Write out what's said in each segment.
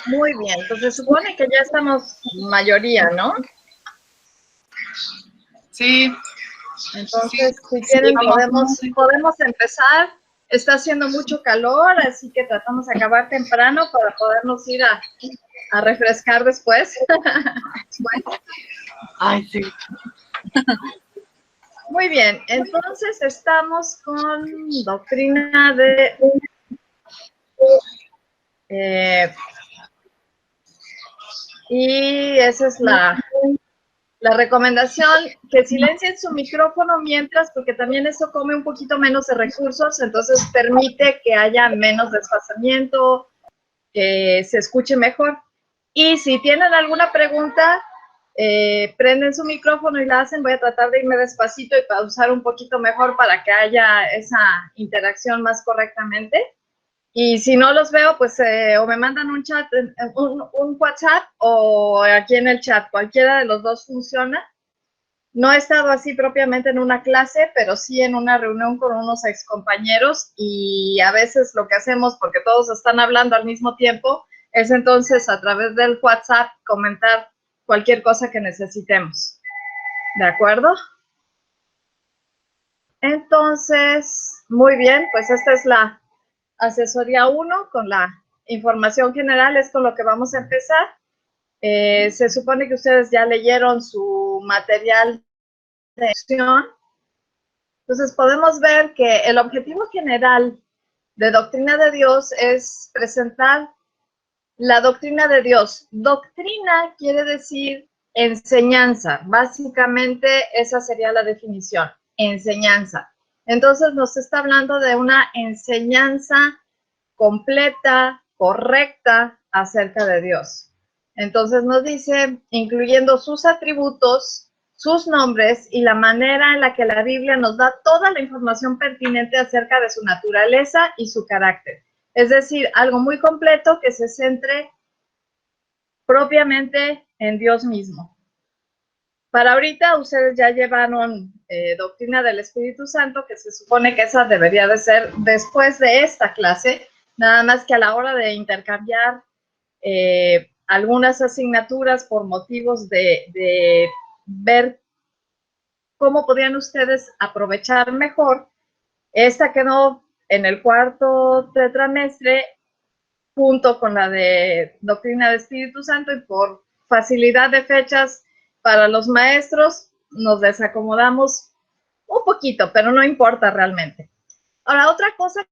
Muy bien, entonces supone que ya estamos mayoría, ¿no? Sí. Entonces, si Sí, quieren, vamos. podemos empezar. Está haciendo mucho calor, así que tratamos de acabar temprano para podernos ir a refrescar después. Ay, sí. Muy bien, entonces estamos con doctrina de... y esa es la recomendación, que silencien su micrófono mientras, porque también eso come un poquito menos de recursos, entonces permite que haya menos desfasamiento, que se escuche mejor. Y si tienen alguna pregunta, prenden su micrófono y la hacen. Voy a tratar de irme despacito y pausar un poquito mejor para que haya esa interacción más correctamente. Y si no los veo, pues o me mandan un chat, un WhatsApp o aquí en el chat. Cualquiera de los dos funciona. No he estado así propiamente en una clase, pero sí en una reunión con unos excompañeros y a veces lo que hacemos, porque todos están hablando al mismo tiempo, es entonces a través del WhatsApp comentar cualquier cosa que necesitemos. ¿De acuerdo? Entonces, muy bien, pues esta es la asesoría 1 con la información general, es con lo que vamos a empezar. Se supone que ustedes ya leyeron su material de acción. Entonces podemos ver que el objetivo general de Doctrina de Dios es presentar la doctrina de Dios. Doctrina quiere decir enseñanza. Básicamente esa sería la definición, enseñanza. Entonces nos está hablando de una enseñanza completa, correcta acerca de Dios. Entonces nos dice, incluyendo sus atributos, sus nombres y la manera en la que la Biblia nos da toda la información pertinente acerca de su naturaleza y su carácter. Es decir, algo muy completo que se centre propiamente en Dios mismo. Para ahorita ustedes ya llevaron doctrina del Espíritu Santo, que se supone que esa debería de ser después de esta clase, nada más que a la hora de intercambiar algunas asignaturas por motivos de ver cómo podían ustedes aprovechar mejor. Esta quedó en el cuarto tetramestre junto con la de doctrina del Espíritu Santo y por facilidad de fechas para los maestros nos desacomodamos un poquito, pero no importa realmente. Ahora, otra cosa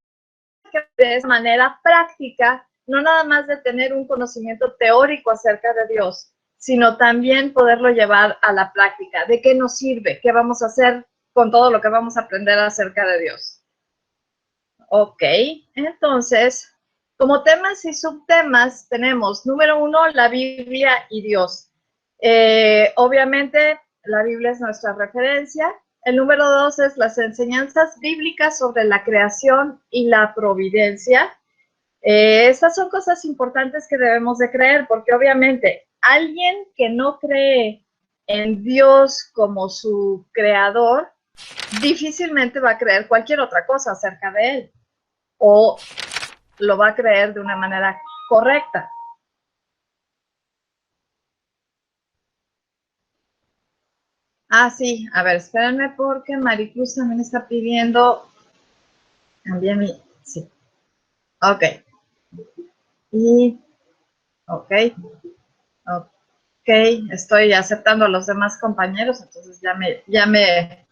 que de esa manera práctica, no nada más de tener un conocimiento teórico acerca de Dios, sino también poderlo llevar a la práctica. ¿De qué nos sirve? ¿Qué vamos a hacer con todo lo que vamos a aprender acerca de Dios? Ok, entonces, como temas y subtemas tenemos, número 1, la Biblia y Dios. Obviamente, la Biblia es nuestra referencia. El número 2 es las enseñanzas bíblicas sobre la creación y la providencia. Estas son cosas importantes que debemos de creer, porque obviamente alguien que no cree en Dios como su creador, difícilmente va a creer cualquier otra cosa acerca de él, o lo va a creer de una manera correcta. Ah, sí, a ver, espérenme porque Maricruz también está pidiendo, también mi, sí, ok, y, ok, ok, estoy aceptando a los demás compañeros, entonces ya me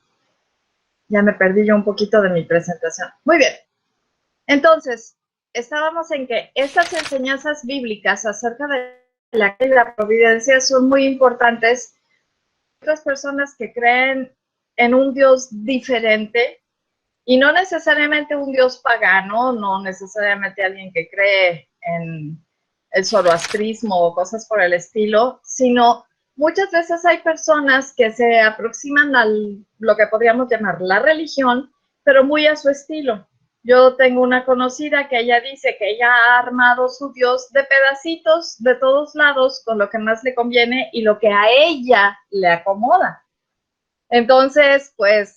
perdí yo un poquito de mi presentación. Muy bien, entonces, estábamos en que estas enseñanzas bíblicas acerca de la providencia son muy importantes. Otras personas que creen en un Dios diferente, y no necesariamente un Dios pagano, no necesariamente alguien que cree en el zoroastrismo o cosas por el estilo, sino muchas veces hay personas que se aproximan a lo que podríamos llamar la religión, pero muy a su estilo. Yo tengo una conocida que ella dice que ella ha armado su Dios de pedacitos de todos lados con lo que más le conviene y lo que a ella le acomoda. Entonces, pues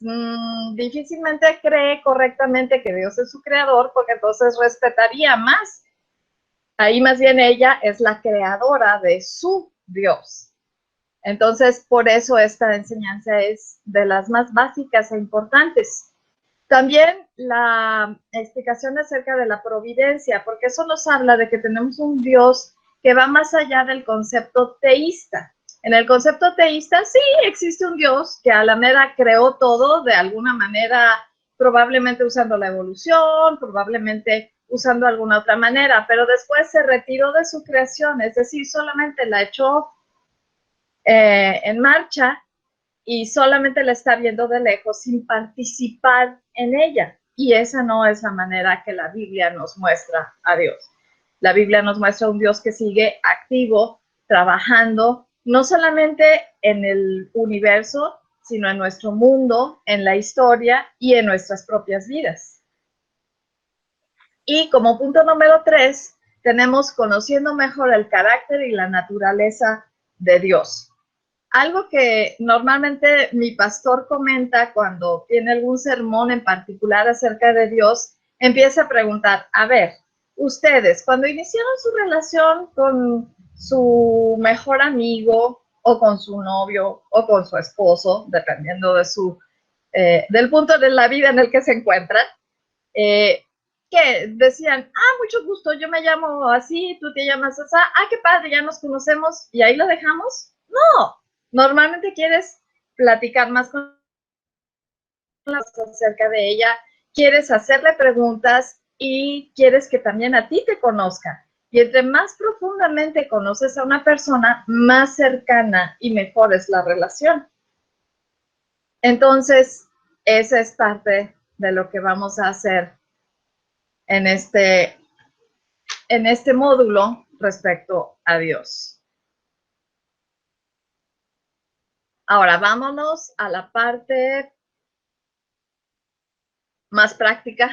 difícilmente cree correctamente que Dios es su creador, porque entonces respetaría más Ahí más bien ella es la creadora de su Dios. Entonces, por eso esta enseñanza es de las más básicas e importantes. También la explicación acerca de la providencia, porque eso nos habla de que tenemos un Dios que va más allá del concepto teísta. En el concepto teísta sí existe un Dios que a la mera creó todo de alguna manera, probablemente usando la evolución, probablemente usando alguna otra manera, pero después se retiró de su creación, es decir, solamente la echó en marcha y solamente la está viendo de lejos sin participar en ella. Y esa no es la manera que la Biblia nos muestra a Dios. La Biblia nos muestra un Dios que sigue activo, trabajando, no solamente en el universo, sino en nuestro mundo, en la historia y en nuestras propias vidas. Y como punto número 3, tenemos conociendo mejor el carácter y la naturaleza de Dios. Algo que normalmente mi pastor comenta cuando tiene algún sermón en particular acerca de Dios, empieza a preguntar, a ver, ustedes, cuando iniciaron su relación con su mejor amigo o con su novio o con su esposo, dependiendo de del punto de la vida en el que se encuentran, que decían, mucho gusto, yo me llamo así, tú te llamas así, qué padre, ya nos conocemos y ahí lo dejamos. No, normalmente quieres platicar más con acerca de ella, quieres hacerle preguntas y quieres que también a ti te conozca. Y entre más profundamente conoces a una persona, más cercana y mejor es la relación. Entonces, esa es parte de lo que vamos a hacer en este módulo respecto a Dios. Ahora, vámonos a la parte más práctica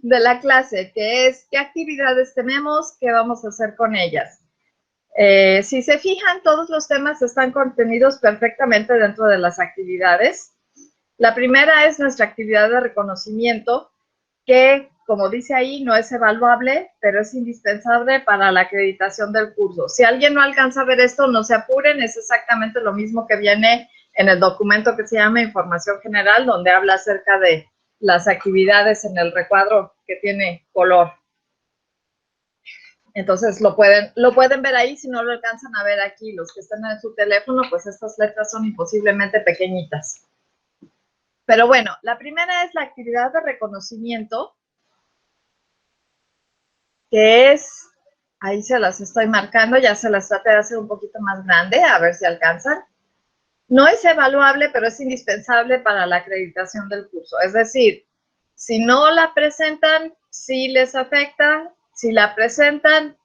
de la clase, que es qué actividades tenemos, qué vamos a hacer con ellas. Si se fijan, todos los temas están contenidos perfectamente dentro de las actividades. La primera es nuestra actividad de reconocimiento, que, como dice ahí, no es evaluable, pero es indispensable para la acreditación del curso. Si alguien no alcanza a ver esto, no se apuren, es exactamente lo mismo que viene en el documento que se llama Información General, donde habla acerca de las actividades en el recuadro que tiene color. Entonces lo pueden ver ahí, si no lo alcanzan a ver aquí, los que están en su teléfono, pues estas letras son imposiblemente pequeñitas. Pero bueno, la primera es la actividad de reconocimiento, que es, ahí se las estoy marcando, ya se las traté de hacer un poquito más grande, a ver si alcanzan. No es evaluable, pero es indispensable para la acreditación del curso. Es decir, si no la presentan, sí les afecta. Si la presentan,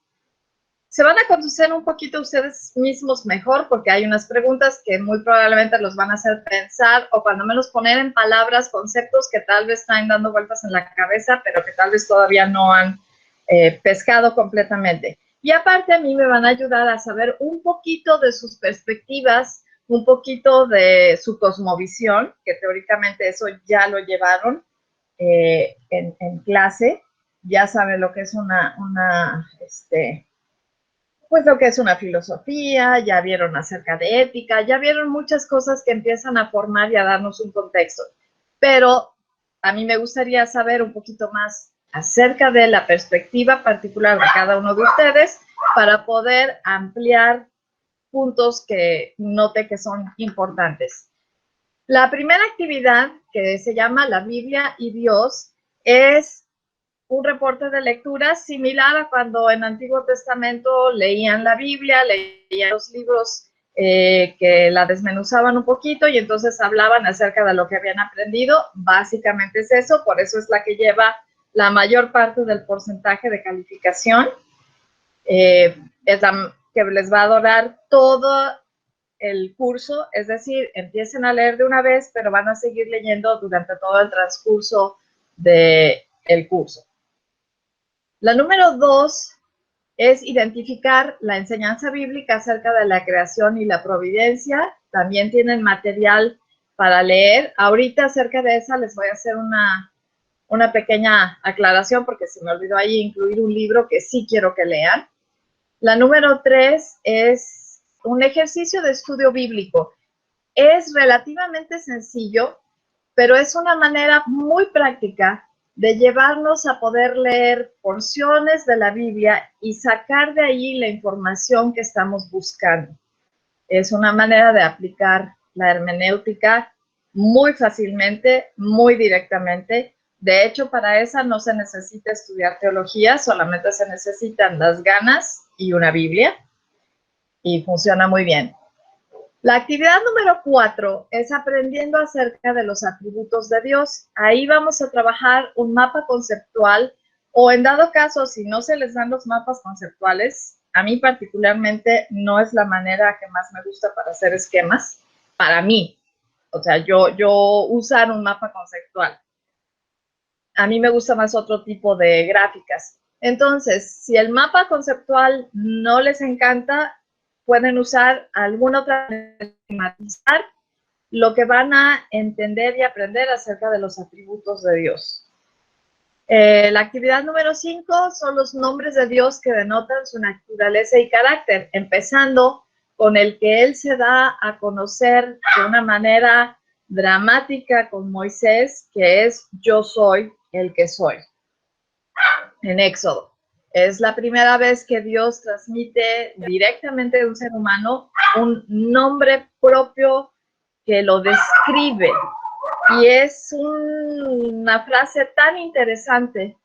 se van a conocer un poquito ustedes mismos mejor, porque hay unas preguntas que muy probablemente los van a hacer pensar, o cuando menos poner en palabras conceptos que tal vez están dando vueltas en la cabeza, pero que tal vez todavía no han pescado completamente. Y aparte a mí me van a ayudar a saber un poquito de sus perspectivas, un poquito de su cosmovisión, que teóricamente eso ya lo llevaron en clase, ya saben lo que es pues lo que es una filosofía, ya vieron acerca de ética, ya vieron muchas cosas que empiezan a formar y a darnos un contexto. Pero a mí me gustaría saber un poquito más acerca de la perspectiva particular de cada uno de ustedes para poder ampliar puntos que note que son importantes. La primera actividad, que se llama La Biblia y Dios, es un reporte de lectura similar a cuando en Antiguo Testamento leían la Biblia, leían los libros que la desmenuzaban un poquito y entonces hablaban acerca de lo que habían aprendido. Básicamente es eso, por eso es la que lleva la mayor parte del porcentaje de calificación. Es la que les va a durar todo el curso, es decir, empiecen a leer de una vez, pero van a seguir leyendo durante todo el transcurso del curso. La número 2 es identificar la enseñanza bíblica acerca de la creación y la providencia. También tienen material para leer. Ahorita acerca de esa les voy a hacer una pequeña aclaración porque se me olvidó ahí incluir un libro que sí quiero que lean. La número 3 es un ejercicio de estudio bíblico. Es relativamente sencillo, pero es una manera muy práctica de llevarnos a poder leer porciones de la Biblia y sacar de ahí la información que estamos buscando. Es una manera de aplicar la hermenéutica muy fácilmente, muy directamente. De hecho, para esa no se necesita estudiar teología, solamente se necesitan las ganas y una Biblia, y funciona muy bien. La actividad número 4 es aprendiendo acerca de los atributos de Dios. Ahí vamos a trabajar un mapa conceptual, o en dado caso, si no se les dan los mapas conceptuales, a mí particularmente no es la manera que más me gusta para hacer esquemas, para mí. O sea, yo usar un mapa conceptual. A mí me gusta más otro tipo de gráficas. Entonces, si el mapa conceptual no les encanta, pueden usar alguna otra manera de esquematizar lo que van a entender y aprender acerca de los atributos de Dios. La actividad número 5 son los nombres de Dios que denotan su naturaleza y carácter, empezando con el que Él se da a conocer de una manera dramática con Moisés, que es yo soy el que soy, en Éxodo. Es la primera vez que Dios transmite directamente de un ser humano un nombre propio que lo describe. Y es una frase tan interesante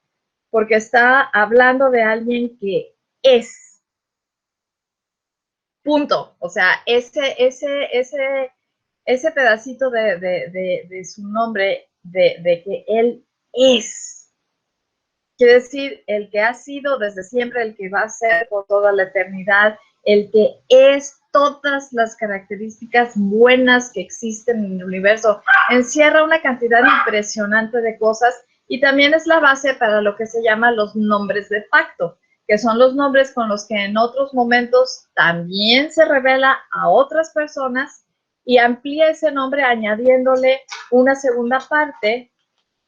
porque está hablando de alguien que es. Punto. O sea, ese pedacito de su nombre, de que él es. Quiere decir, el que ha sido desde siempre, el que va a ser por toda la eternidad, el que es todas las características buenas que existen en el universo. Encierra una cantidad impresionante de cosas y también es la base para lo que se llama los nombres de pacto, que son los nombres con los que en otros momentos también se revela a otras personas y amplía ese nombre añadiéndole una segunda parte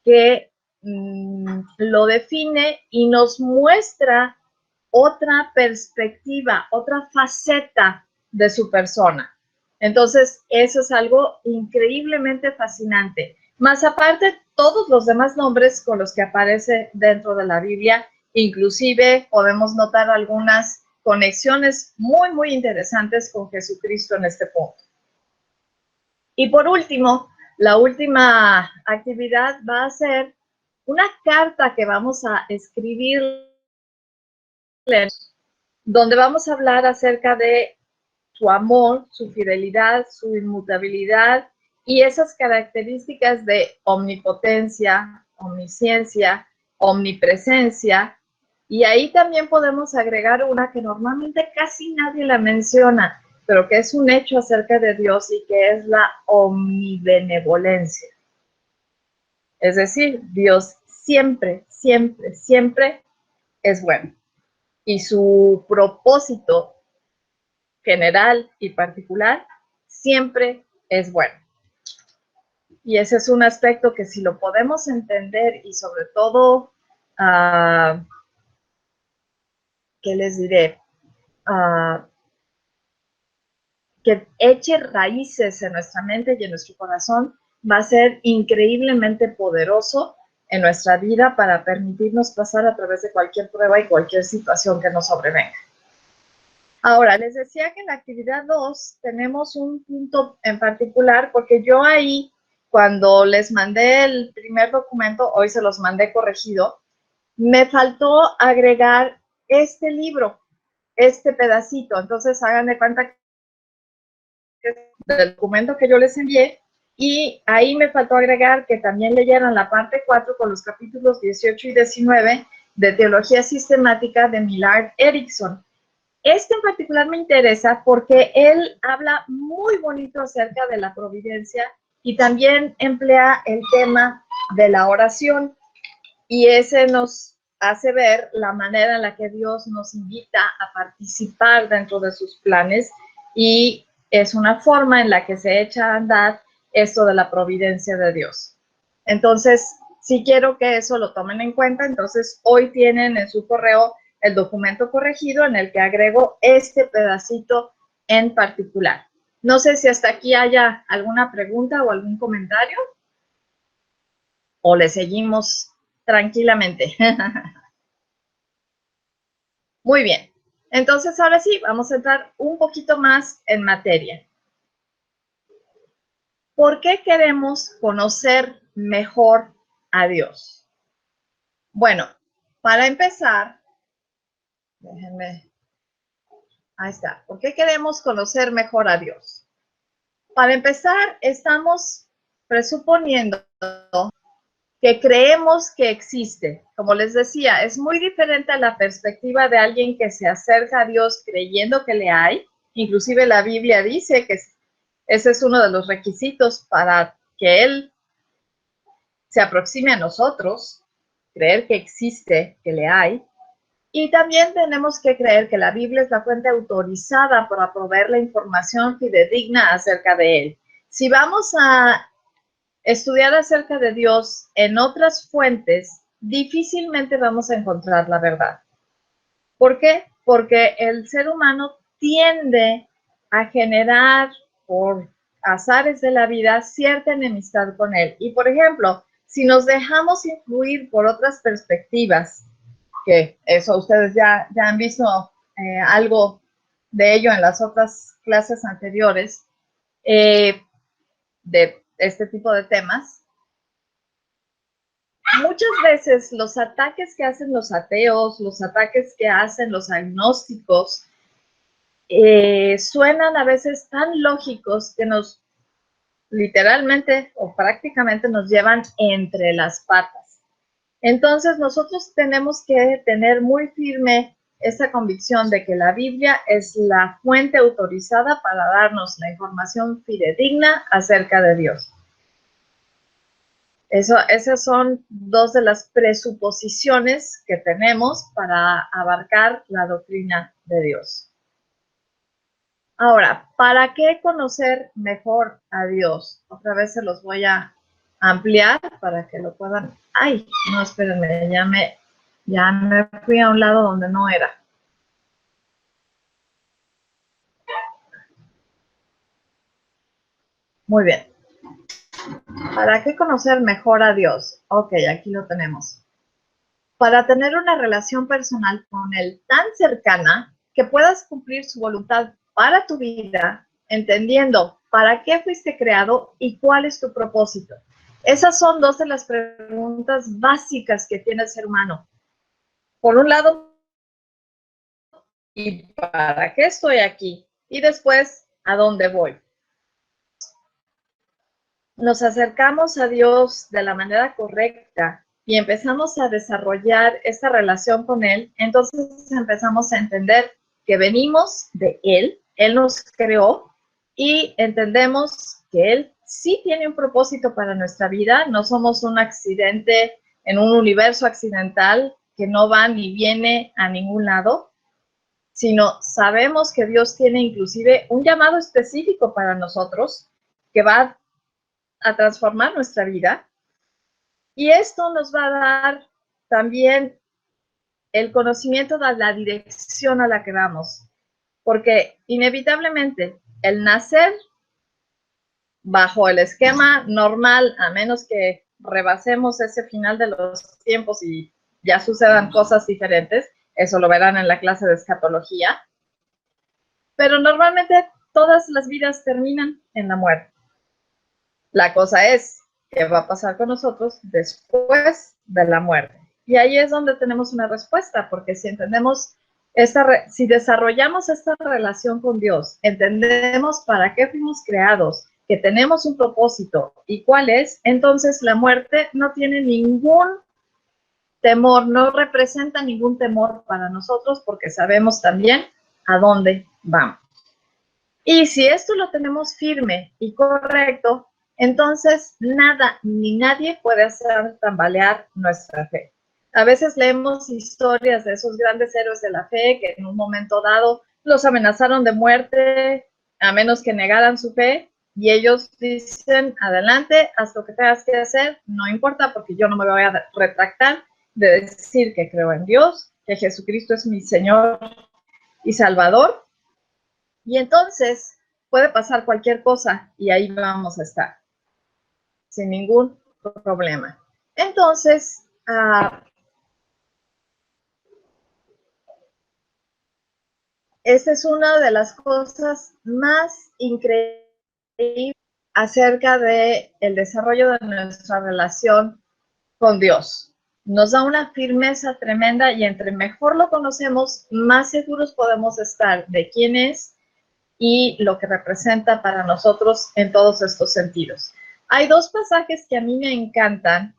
que lo define y nos muestra otra perspectiva, otra faceta de su persona. Entonces, eso es algo increíblemente fascinante. Más aparte, todos los demás nombres con los que aparece dentro de la Biblia, inclusive podemos notar algunas conexiones muy, muy interesantes con Jesucristo en este punto. Y por último, la última actividad va a ser una carta que vamos a escribir, donde vamos a hablar acerca de su amor, su fidelidad, su inmutabilidad y esas características de omnipotencia, omnisciencia, omnipresencia. Y ahí también podemos agregar una que normalmente casi nadie la menciona, pero que es un hecho acerca de Dios y que es la omnibenevolencia. Es decir, Dios siempre, siempre, siempre es bueno. Y su propósito general y particular siempre es bueno. Y ese es un aspecto que si lo podemos entender y sobre todo, ¿qué les diré? Que eche raíces en nuestra mente y en nuestro corazón, va a ser increíblemente poderoso en nuestra vida para permitirnos pasar a través de cualquier prueba y cualquier situación que nos sobrevenga. Ahora, les decía que en la actividad 2 tenemos un punto en particular, porque yo ahí, cuando les mandé el primer documento, hoy se los mandé corregido, me faltó agregar este libro, este pedacito. Entonces, hagan de cuenta que es del documento que yo les envié, y ahí me faltó agregar que también leyeran la parte 4 con los capítulos 18 y 19 de Teología Sistemática de Millard Erickson. Este en particular me interesa porque él habla muy bonito acerca de la providencia y también emplea el tema de la oración, y ese nos hace ver la manera en la que Dios nos invita a participar dentro de sus planes, y es una forma en la que se echa a andar esto de la providencia de Dios. Entonces, Sí quiero que eso lo tomen en cuenta, entonces hoy tienen en su correo el documento corregido en el que agrego este pedacito en particular. No sé si hasta aquí haya alguna pregunta o algún comentario o le seguimos tranquilamente. Muy bien, entonces ahora sí, vamos a entrar un poquito más en materia. ¿Por qué queremos conocer mejor a Dios? Bueno, para empezar, déjenme, ahí está. ¿Por qué queremos conocer mejor a Dios? Para empezar, estamos presuponiendo que creemos que existe. Como les decía, es muy diferente a la perspectiva de alguien que se acerca a Dios creyendo que le hay. Inclusive la Biblia dice que ese es uno de los requisitos para que Él se aproxime a nosotros, creer que existe, que le hay. Y también tenemos que creer que la Biblia es la fuente autorizada para proveer la información fidedigna acerca de Él. Si vamos a estudiar acerca de Dios en otras fuentes, difícilmente vamos a encontrar la verdad. ¿Por qué? Porque el ser humano tiende a generar, por azares de la vida, cierta enemistad con él. Y, por ejemplo, si nos dejamos influir por otras perspectivas, que eso ustedes ya han visto algo de ello en las otras clases anteriores, de este tipo de temas, muchas veces los ataques que hacen los ateos, los ataques que hacen los agnósticos, suenan a veces tan lógicos que nos literalmente o prácticamente nos llevan entre las patas. Entonces nosotros tenemos que tener muy firme esta convicción de que la Biblia es la fuente autorizada para darnos la información fidedigna acerca de Dios. Esas son dos de las presuposiciones que tenemos para abarcar la doctrina de Dios. Ahora, ¿para qué conocer mejor a Dios? Otra vez se los voy a ampliar para que lo puedan... ¡Ay! No, espérenme, ya me fui a un lado donde no era. Muy bien. ¿Para qué conocer mejor a Dios? Ok, aquí lo tenemos. Para tener una relación personal con Él tan cercana que puedas cumplir su voluntad para tu vida, entendiendo para qué fuiste creado y cuál es tu propósito. Esas son dos de las preguntas básicas que tiene el ser humano. Por un lado, ¿y para qué estoy aquí? Y después, ¿a dónde voy? Nos acercamos a Dios de la manera correcta y empezamos a desarrollar esta relación con Él, entonces empezamos a entender que venimos de Él nos creó y entendemos que Él sí tiene un propósito para nuestra vida, no somos un accidente en un universo accidental que no va ni viene a ningún lado, sino sabemos que Dios tiene inclusive un llamado específico para nosotros que va a transformar nuestra vida. Y esto nos va a dar también el conocimiento de la dirección a la que vamos, porque inevitablemente el nacer bajo el esquema normal, a menos que rebasemos ese final de los tiempos y ya sucedan cosas diferentes, eso lo verán en la clase de escatología, pero normalmente todas las vidas terminan en la muerte. La cosa es, ¿qué va a pasar con nosotros después de la muerte? Y ahí es donde tenemos una respuesta, porque si entendemos, si desarrollamos esta relación con Dios, entendemos para qué fuimos creados, que tenemos un propósito y cuál es, entonces la muerte no tiene ningún temor, no representa ningún temor para nosotros, porque sabemos también a dónde vamos. Y si esto lo tenemos firme y correcto, entonces nada ni nadie puede hacer tambalear nuestra fe. A veces leemos historias de esos grandes héroes de la fe que en un momento dado los amenazaron de muerte a menos que negaran su fe Y ellos dicen, adelante, haz lo que tengas que hacer, no importa porque yo no me voy a retractar de decir que creo en Dios, que Jesucristo es mi Señor y Salvador. Y entonces puede pasar cualquier cosa y ahí vamos a estar, sin ningún problema. Entonces, esta es una de las cosas más increíbles acerca del desarrollo de nuestra relación con Dios. Nos da una firmeza tremenda y entre mejor lo conocemos, más seguros podemos estar de quién es y lo que representa para nosotros en todos estos sentidos. Hay dos pasajes que a mí me encantan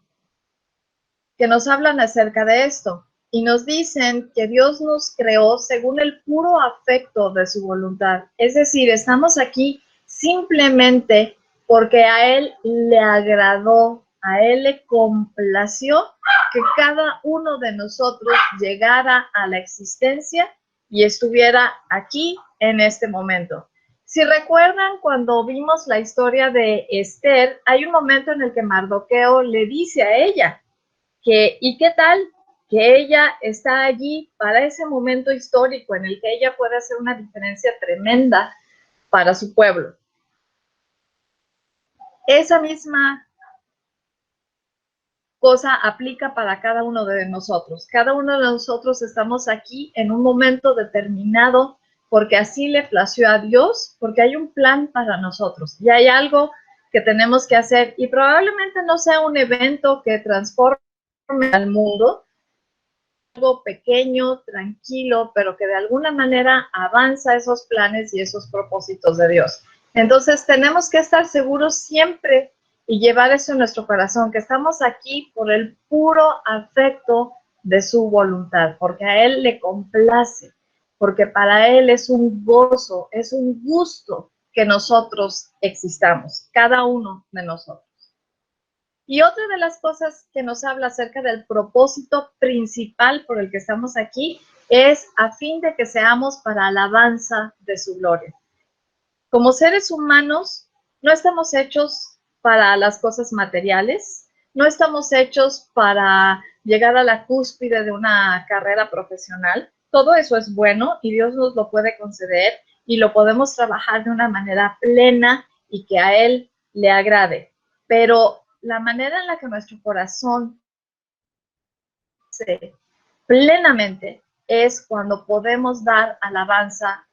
que nos hablan acerca de esto y nos dicen que Dios nos creó según el puro afecto de su voluntad. Es decir, estamos aquí simplemente porque a Él le agradó, a Él le complació que cada uno de nosotros llegara a la existencia y estuviera aquí en este momento. Si recuerdan, cuando vimos la historia de Esther, hay un momento en el que Mardoqueo le dice a ella, ¿y qué tal? Que ella está allí para ese momento histórico en el que ella puede hacer una diferencia tremenda para su pueblo. Esa misma cosa aplica para cada uno de nosotros. Cada uno de nosotros estamos aquí en un momento determinado porque así le plació a Dios, porque hay un plan para nosotros y hay algo que tenemos que hacer y probablemente no sea un evento que transforme al mundo, algo pequeño, tranquilo, pero que de alguna manera avanza esos planes y esos propósitos de Dios. Entonces tenemos que estar seguros siempre y llevar eso en nuestro corazón, que estamos aquí por el puro afecto de su voluntad, porque a Él le complace, porque para Él es un gozo, es un gusto que nosotros existamos, cada uno de nosotros. Y otra de las cosas que nos habla acerca del propósito principal por el que estamos aquí es a fin de que seamos para alabanza de su gloria. Como seres humanos, no estamos hechos para las cosas materiales, no estamos hechos para llegar a la cúspide de una carrera profesional. Todo eso es bueno y Dios nos lo puede conceder y lo podemos trabajar de una manera plena y que a Él le agrade. Pero la manera en la que nuestro corazón se plenamente es cuando podemos dar alabanza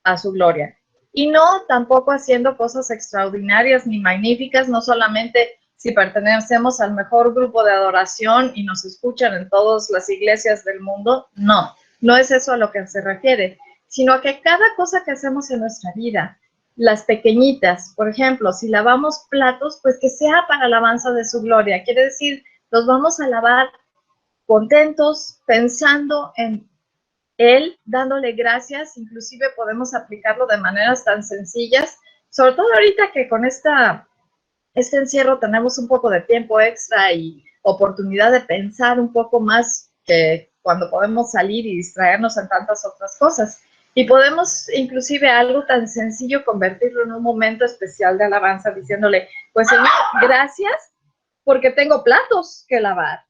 a su gloria. Y no tampoco haciendo cosas extraordinarias ni magníficas, no solamente si pertenecemos al mejor grupo de adoración y nos escuchan en todas las iglesias del mundo, no, no es eso a lo que se refiere, sino que cada cosa que hacemos en nuestra vida, las pequeñitas, por ejemplo, si lavamos platos, pues que sea para alabanza de su gloria, quiere decir, los vamos a lavar contentos, pensando en Él, dándole gracias, inclusive podemos aplicarlo de maneras tan sencillas, sobre todo ahorita que con este encierro tenemos un poco de tiempo extra y oportunidad de pensar un poco más que cuando podemos salir y distraernos en tantas otras cosas. Y podemos inclusive algo tan sencillo convertirlo en un momento especial de alabanza diciéndole, pues Señor, gracias porque tengo platos que lavar.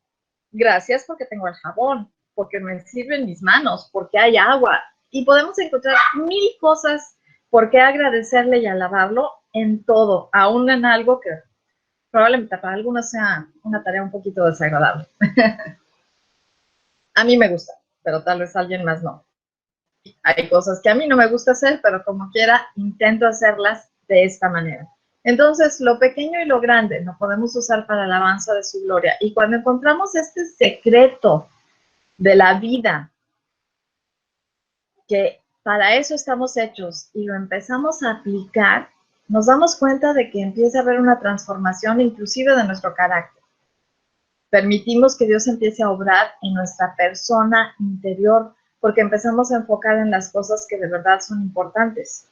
Gracias porque tengo el jabón, porque me sirven mis manos, porque hay agua. Y podemos encontrar mil cosas por qué agradecerle y alabarlo en todo, aún en algo que probablemente para algunos sea una tarea un poquito desagradable. A mí me gusta, pero tal vez a alguien más no. Hay cosas que a mí no me gusta hacer, pero como quiera, intento hacerlas de esta manera. Entonces, lo pequeño y lo grande lo podemos usar para la alabanza de su gloria. Y cuando encontramos este secreto de la vida, que para eso estamos hechos, y lo empezamos a aplicar, nos damos cuenta de que empieza a haber una transformación inclusive de nuestro carácter. Permitimos que Dios empiece a obrar en nuestra persona interior, porque empezamos a enfocar en las cosas que de verdad son importantes,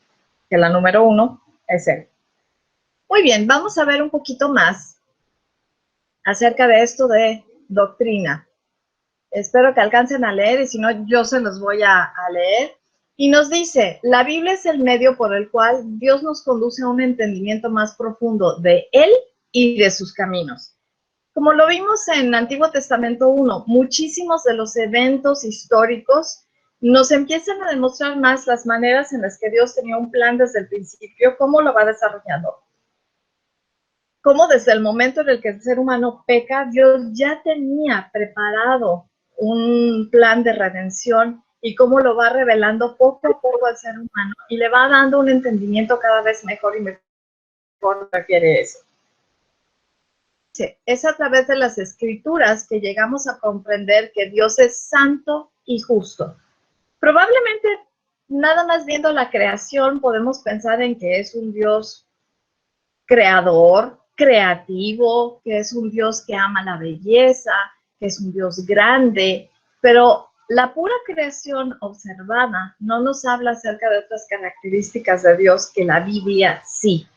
que la número uno es Él. Muy bien, vamos a ver un poquito más acerca de esto de doctrina. Espero que alcancen a leer y si no, yo se los voy a leer. Y nos dice, la Biblia es el medio por el cual Dios nos conduce a un entendimiento más profundo de Él y de sus caminos. Como lo vimos en Antiguo Testamento 1, muchísimos de los eventos históricos nos empiezan a demostrar más las maneras en las que Dios tenía un plan desde el principio, cómo lo va desarrollando. Cómo desde el momento en el que el ser humano peca, Dios ya tenía preparado un plan de redención y cómo lo va revelando poco a poco al ser humano y le va dando un entendimiento cada vez mejor y mejor requiere eso. Es a través de las escrituras que llegamos a comprender que Dios es santo y justo. Probablemente nada más viendo la creación podemos pensar en que es un Dios creador, creativo, que es un Dios que ama la belleza, que es un Dios grande, pero la pura creación observada no nos habla acerca de otras características de Dios que la Biblia sí.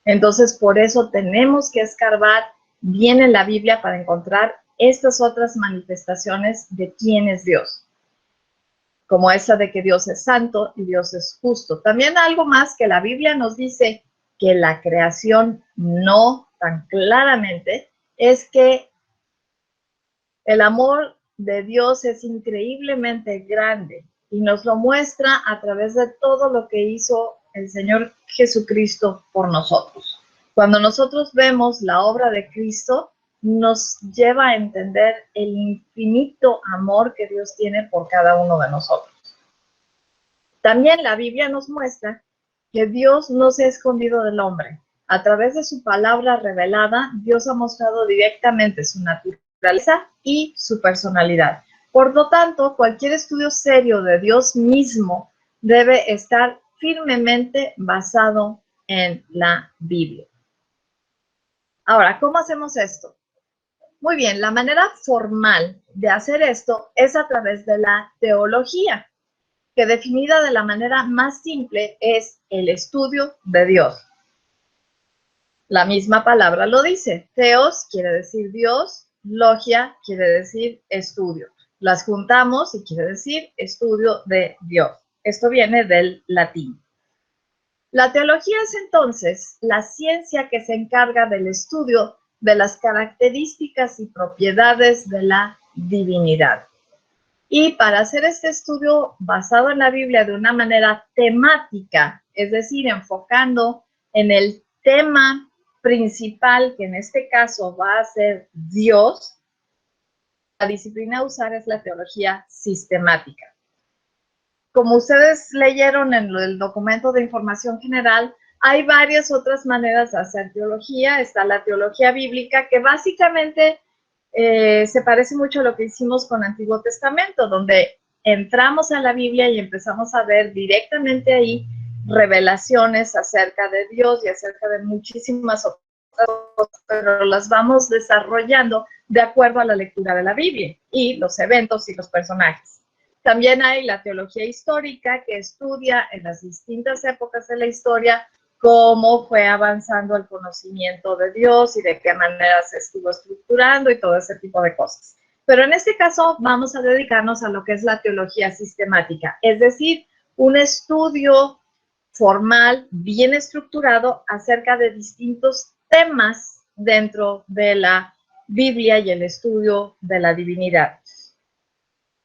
Entonces, por eso tenemos que escarbar bien en la Biblia para encontrar estas otras manifestaciones de quién es Dios, como esa de que Dios es santo y Dios es justo. También algo más que la Biblia nos dice que la creación no tan claramente es que el amor de Dios es increíblemente grande y nos lo muestra a través de todo lo que hizo el Señor Jesucristo por nosotros. Cuando nosotros vemos la obra de Cristo, nos lleva a entender el infinito amor que Dios tiene por cada uno de nosotros. También la Biblia nos muestra que Dios no se ha escondido del hombre. A través de su palabra revelada, Dios ha mostrado directamente su naturaleza y su personalidad. Por lo tanto, cualquier estudio serio de Dios mismo debe estar firmemente basado en la Biblia. Ahora, ¿cómo hacemos esto? Muy bien, la manera formal de hacer esto es a través de la teología, que definida de la manera más simple es el estudio de Dios. La misma palabra lo dice. Theos quiere decir Dios, logia quiere decir estudio. Las juntamos y quiere decir estudio de Dios. Esto viene del latín. La teología es entonces la ciencia que se encarga del estudio de las características y propiedades de la divinidad. Y para hacer este estudio basado en la Biblia de una manera temática, es decir, enfocando en el tema principal, que en este caso va a ser Dios, la disciplina a usar es la teología sistemática. Como ustedes leyeron en el documento de información general, hay varias otras maneras de hacer teología. Está la teología bíblica, que básicamente se parece mucho a lo que hicimos con Antiguo Testamento, donde entramos a la Biblia y empezamos a ver directamente ahí revelaciones acerca de Dios y acerca de muchísimas otras cosas, pero las vamos desarrollando de acuerdo a la lectura de la Biblia y los eventos y los personajes. También hay la teología histórica, que estudia en las distintas épocas de la historia cómo fue avanzando el conocimiento de Dios y de qué manera se estuvo estructurando y todo ese tipo de cosas. Pero en este caso vamos a dedicarnos a lo que es la teología sistemática, es decir, un estudio formal, bien estructurado acerca de distintos temas dentro de la Biblia y el estudio de la divinidad.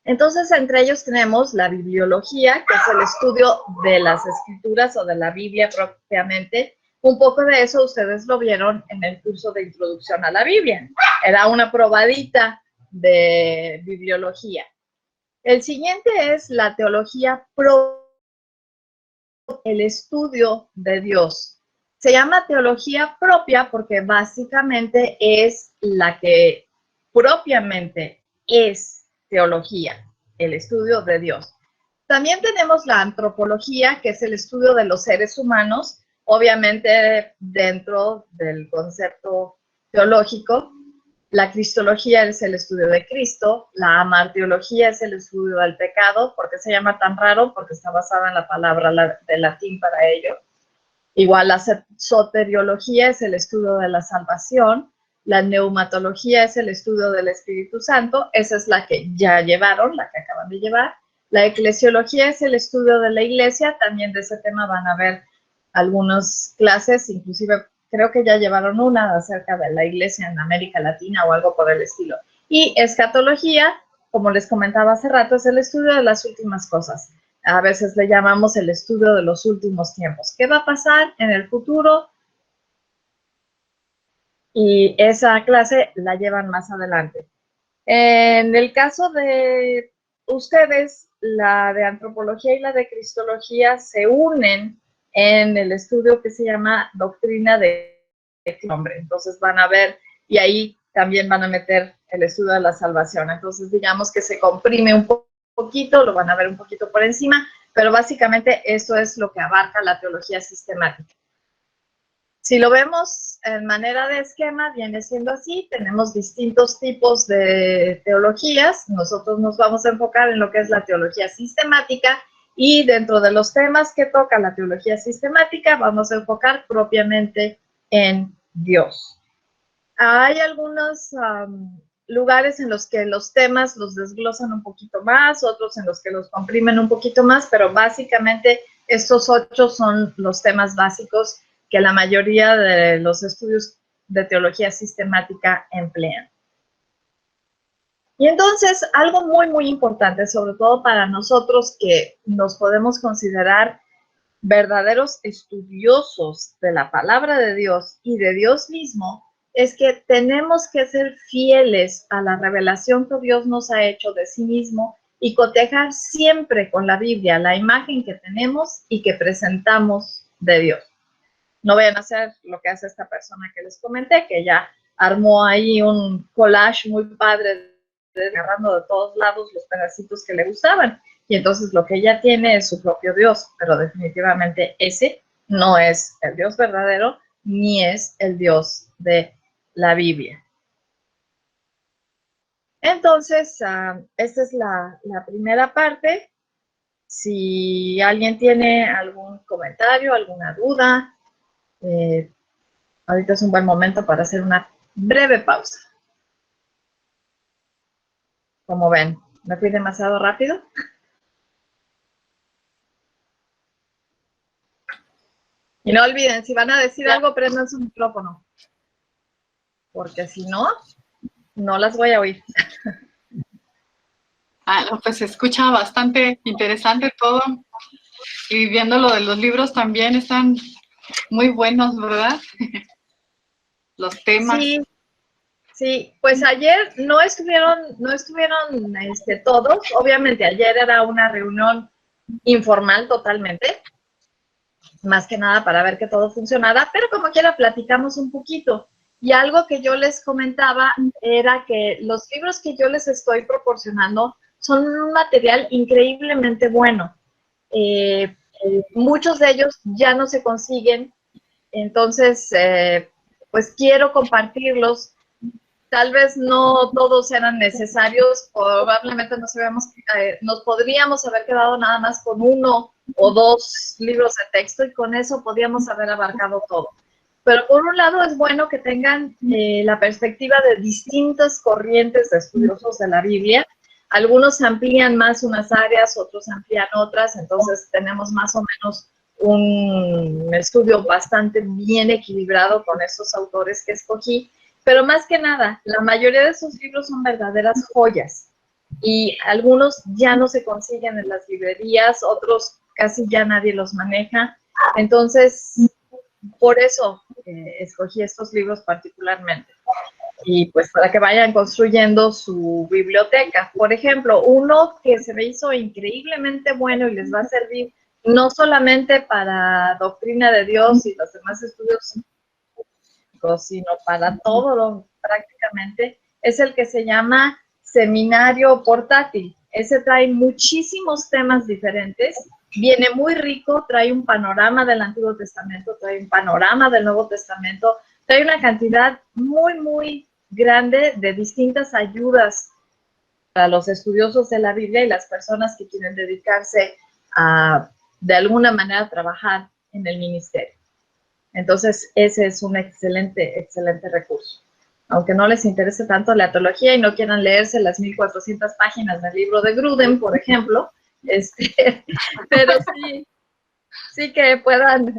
Entonces, entre ellos tenemos la bibliología, que es el estudio de las escrituras o de la Biblia propiamente. Un poco de eso ustedes lo vieron en el curso de introducción a la Biblia. Era una probadita de bibliología. El siguiente es la teología el estudio de Dios. Se llama teología propia porque básicamente es la que propiamente es teología, el estudio de Dios. También tenemos la antropología, que es el estudio de los seres humanos, obviamente dentro del concepto teológico. La cristología es el estudio de Cristo, la amartiología es el estudio del pecado. ¿Por qué se llama tan raro? Porque está basada en la palabra de latín para ello. Igual la soteriología es el estudio de la salvación, la neumatología es el estudio del Espíritu Santo, esa es la que ya llevaron, la que acaban de llevar. La eclesiología es el estudio de la iglesia, también de ese tema van a ver algunas clases, inclusive creo que ya llevaron una acerca de la iglesia en América Latina o algo por el estilo. Y escatología, como les comentaba hace rato, es el estudio de las últimas cosas. A veces le llamamos el estudio de los últimos tiempos. ¿Qué va a pasar en el futuro? Y esa clase la llevan más adelante. En el caso de ustedes, la de antropología y la de cristología se unen en el estudio que se llama doctrina de hombre. Entonces van a ver, y ahí también van a meter el estudio de la salvación. Entonces digamos que se comprime un poquito, lo van a ver un poquito por encima, pero básicamente eso es lo que abarca la teología sistemática. Si lo vemos en manera de esquema, viene siendo así. Tenemos distintos tipos de teologías. Nosotros nos vamos a enfocar en lo que es la teología sistemática y dentro de los temas que toca la teología sistemática, vamos a enfocar propiamente en Dios. Hay algunos lugares en los que los temas los desglosan un poquito más, otros en los que los comprimen un poquito más, pero básicamente estos 8 son los temas básicos que la mayoría de los estudios de teología sistemática emplean. Y entonces, algo muy, muy importante, sobre todo para nosotros que nos podemos considerar verdaderos estudiosos de la palabra de Dios y de Dios mismo, es que tenemos que ser fieles a la revelación que Dios nos ha hecho de sí mismo y cotejar siempre con la Biblia la imagen que tenemos y que presentamos de Dios. No vayan a hacer lo que hace esta persona que les comenté, que ya armó ahí un collage muy padre, agarrando de todos lados los pedacitos que le gustaban. Y entonces lo que ella tiene es su propio Dios, pero definitivamente ese no es el Dios verdadero, ni es el Dios de la Biblia. Entonces, esta es la primera parte. Si alguien tiene algún comentario, alguna duda, ahorita es un buen momento para hacer una breve pausa. Como ven, me fui demasiado rápido. Y no olviden, si van a decir algo, prendan su micrófono. Porque si no, no las voy a oír. No, pues se escucha bastante interesante todo. Y viendo lo de los libros también están muy buenos, ¿verdad? Los temas. Sí, sí, pues ayer no estuvieron todos. Obviamente ayer era una reunión informal totalmente, más que nada para ver que todo funcionara, pero como quiera platicamos un poquito. Y algo que yo les comentaba era que los libros que yo les estoy proporcionando son un material increíblemente bueno. Muchos de ellos ya no se consiguen, entonces pues quiero compartirlos. Tal vez no todos eran necesarios, probablemente nos podríamos haber quedado nada más con 1 o 2 libros de texto y con eso podríamos haber abarcado todo. Pero por un lado es bueno que tengan la perspectiva de distintas corrientes de estudiosos de la Biblia. Algunos amplían más unas áreas, otros amplían otras, entonces tenemos más o menos un estudio bastante bien equilibrado con estos autores que escogí. Pero más que nada, la mayoría de esos libros son verdaderas joyas y algunos ya no se consiguen en las librerías, otros casi ya nadie los maneja. Entonces, por eso escogí estos libros particularmente. Y pues para que vayan construyendo su biblioteca. Por ejemplo, uno que se me hizo increíblemente bueno y les va a servir no solamente para doctrina de Dios y los demás estudios, sino para todo prácticamente, es el que se llama Seminario Portátil. Ese trae muchísimos temas diferentes, viene muy rico, trae un panorama del Antiguo Testamento, trae un panorama del Nuevo Testamento, trae una cantidad muy, muy grande de distintas ayudas para los estudiosos de la Biblia y las personas que quieren dedicarse a, de alguna manera, trabajar en el ministerio. Entonces, ese es un excelente, excelente recurso. Aunque no les interese tanto la teología y no quieran leerse las 1400 páginas del libro de Grudem, por ejemplo, Pero sí que puedan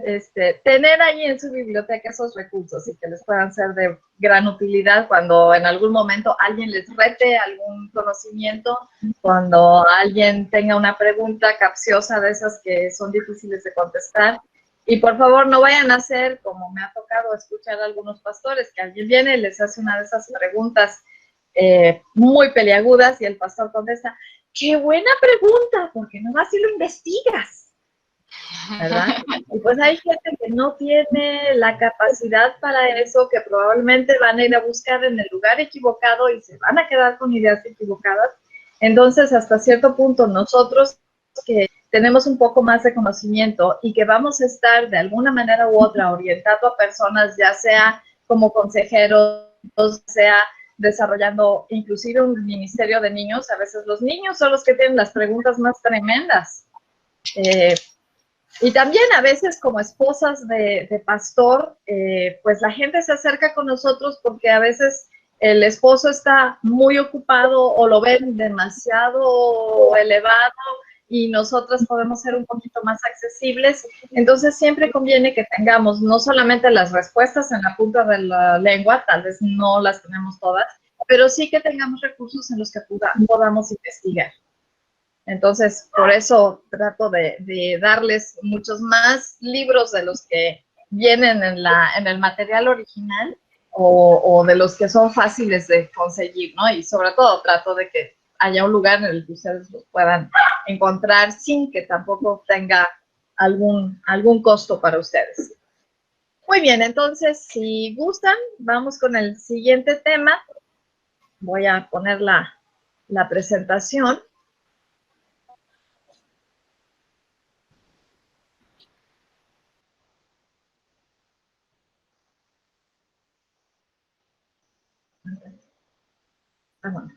tener ahí en su biblioteca esos recursos y que les puedan ser de gran utilidad cuando en algún momento alguien les rete algún conocimiento, cuando alguien tenga una pregunta capciosa de esas que son difíciles de contestar. Y por favor no vayan a hacer, como me ha tocado escuchar a algunos pastores, que alguien viene y les hace una de esas preguntas muy peliagudas y el pastor contesta, ¡qué buena pregunta! Porque no vas y lo investigas, ¿verdad? Y pues hay gente que no tiene la capacidad para eso, que probablemente van a ir a buscar en el lugar equivocado y se van a quedar con ideas equivocadas. Entonces, hasta cierto punto, nosotros que tenemos un poco más de conocimiento y que vamos a estar de alguna manera u otra orientando a personas, ya sea como consejeros, sea desarrollando inclusive un ministerio de niños, a veces los niños son los que tienen las preguntas más tremendas. Y también a veces como esposas de pastor, pues la gente se acerca con nosotros porque a veces el esposo está muy ocupado o lo ven demasiado elevado y nosotras podemos ser un poquito más accesibles. Entonces siempre conviene que tengamos no solamente las respuestas en la punta de la lengua, tal vez no las tenemos todas, pero sí que tengamos recursos en los que podamos investigar. Entonces, por eso trato de darles muchos más libros de los que vienen en el material original o de los que son fáciles de conseguir, ¿no? Y sobre todo trato de que haya un lugar en el que ustedes los puedan encontrar sin que tampoco tenga algún costo para ustedes. Muy bien, entonces, si gustan, vamos con el siguiente tema. Voy a poner la presentación. Bueno.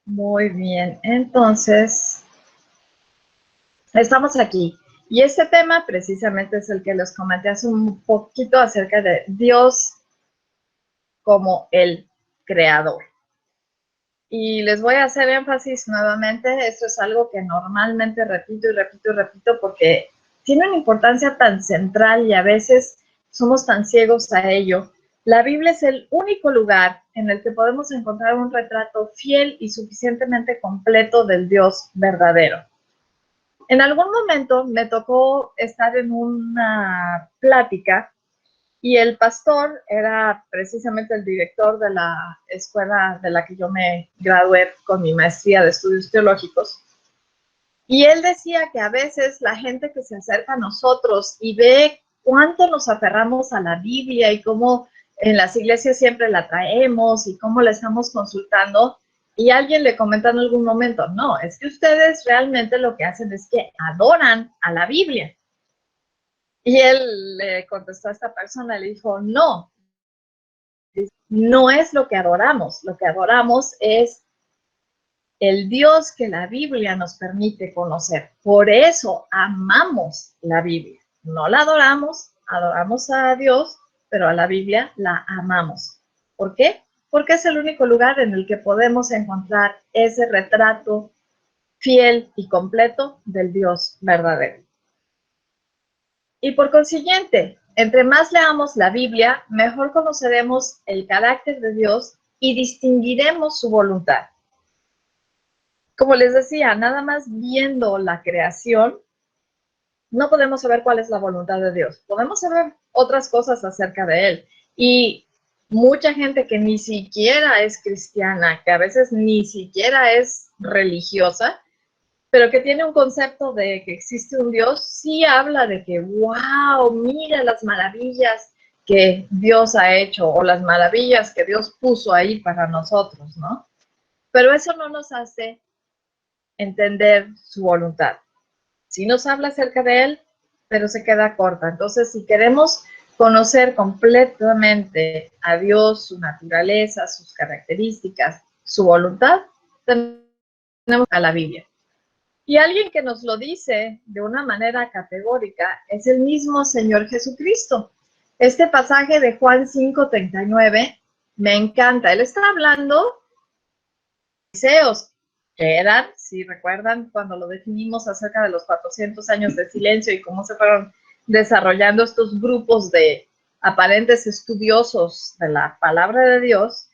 Muy bien, entonces, estamos aquí. Y este tema precisamente es el que les comenté hace un poquito acerca de Dios como el creador. Y les voy a hacer énfasis nuevamente, esto es algo que normalmente repito y repito y repito porque tiene una importancia tan central y a veces somos tan ciegos a ello. La Biblia es el único lugar en el que podemos encontrar un retrato fiel y suficientemente completo del Dios verdadero. En algún momento me tocó estar en una plática y el pastor era precisamente el director de la escuela de la que yo me gradué con mi maestría de estudios teológicos. Y él decía que a veces la gente que se acerca a nosotros y ve cuánto nos aferramos a la Biblia y cómo en las iglesias siempre la traemos y cómo la estamos consultando, y alguien le comenta en algún momento, no, es que ustedes realmente lo que hacen es que adoran a la Biblia. Y él le contestó a esta persona, le dijo, no es lo que adoramos es el Dios que la Biblia nos permite conocer. Por eso amamos la Biblia. No la adoramos, adoramos a Dios, pero a la Biblia la amamos. ¿Por qué? Porque es el único lugar en el que podemos encontrar ese retrato fiel y completo del Dios verdadero. Y por consiguiente, entre más leamos la Biblia, mejor conoceremos el carácter de Dios y distinguiremos su voluntad. Como les decía, nada más viendo la creación, no podemos saber cuál es la voluntad de Dios. Podemos saber otras cosas acerca de Él. Y mucha gente que ni siquiera es cristiana, que a veces ni siquiera es religiosa, pero que tiene un concepto de que existe un Dios, sí habla de que, wow, mira las maravillas que Dios ha hecho o las maravillas que Dios puso ahí para nosotros, ¿no? Pero eso no nos hace entender su voluntad. Sí nos habla acerca de Él, pero se queda corta. Entonces, si queremos conocer completamente a Dios, su naturaleza, sus características, su voluntad, tenemos a la Biblia. Y alguien que nos lo dice de una manera categórica es el mismo Señor Jesucristo. Este pasaje de Juan 5:39 me encanta. Él está hablando de Fariseos que eran, si recuerdan, cuando lo definimos acerca de los 400 años de silencio y cómo se fueron desarrollando estos grupos de aparentes estudiosos de la palabra de Dios,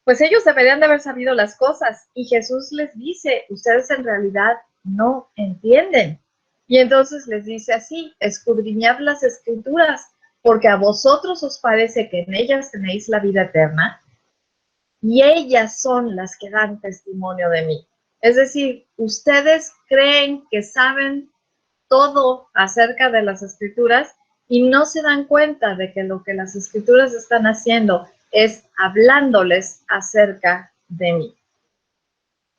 pues ellos deberían de haber sabido las cosas. Y Jesús les dice, ustedes en realidad no entienden. Y entonces les dice así, escudriñad las escrituras, porque a vosotros os parece que en ellas tenéis la vida eterna, y ellas son las que dan testimonio de mí. Es decir, ustedes creen que saben todo acerca de las escrituras y no se dan cuenta de que lo que las escrituras están haciendo es hablándoles acerca de mí.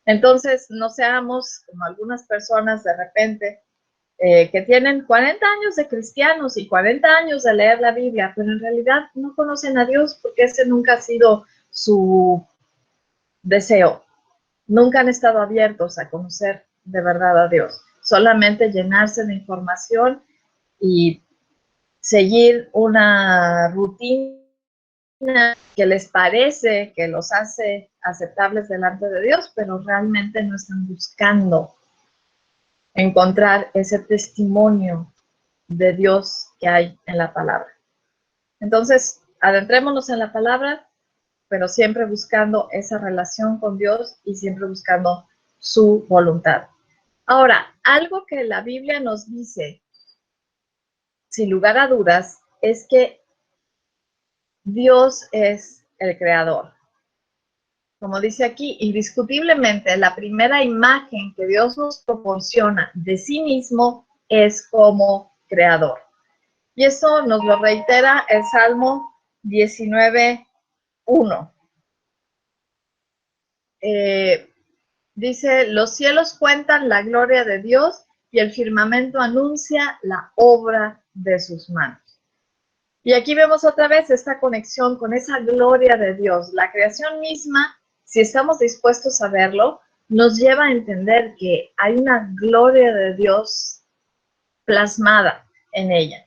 Entonces, no seamos como algunas personas de repente que tienen 40 años de cristianos y 40 años de leer la Biblia, pero en realidad no conocen a Dios porque ese nunca ha sido su deseo. Nunca han estado abiertos a conocer de verdad a Dios. Solamente llenarse de información y seguir una rutina que les parece que los hace aceptables delante de Dios, pero realmente no están buscando encontrar ese testimonio de Dios que hay en la palabra. Entonces, adentrémonos en la palabra, pero siempre buscando esa relación con Dios y siempre buscando su voluntad. Ahora, algo que la Biblia nos dice, sin lugar a dudas, es que Dios es el creador. Como dice aquí, indiscutiblemente la primera imagen que Dios nos proporciona de sí mismo es como creador. Y eso nos lo reitera el Salmo 19:1. Dice, los cielos cuentan la gloria de Dios y el firmamento anuncia la obra de sus manos. Y aquí vemos otra vez esta conexión con esa gloria de Dios. La creación misma, si estamos dispuestos a verlo, nos lleva a entender que hay una gloria de Dios plasmada en ella.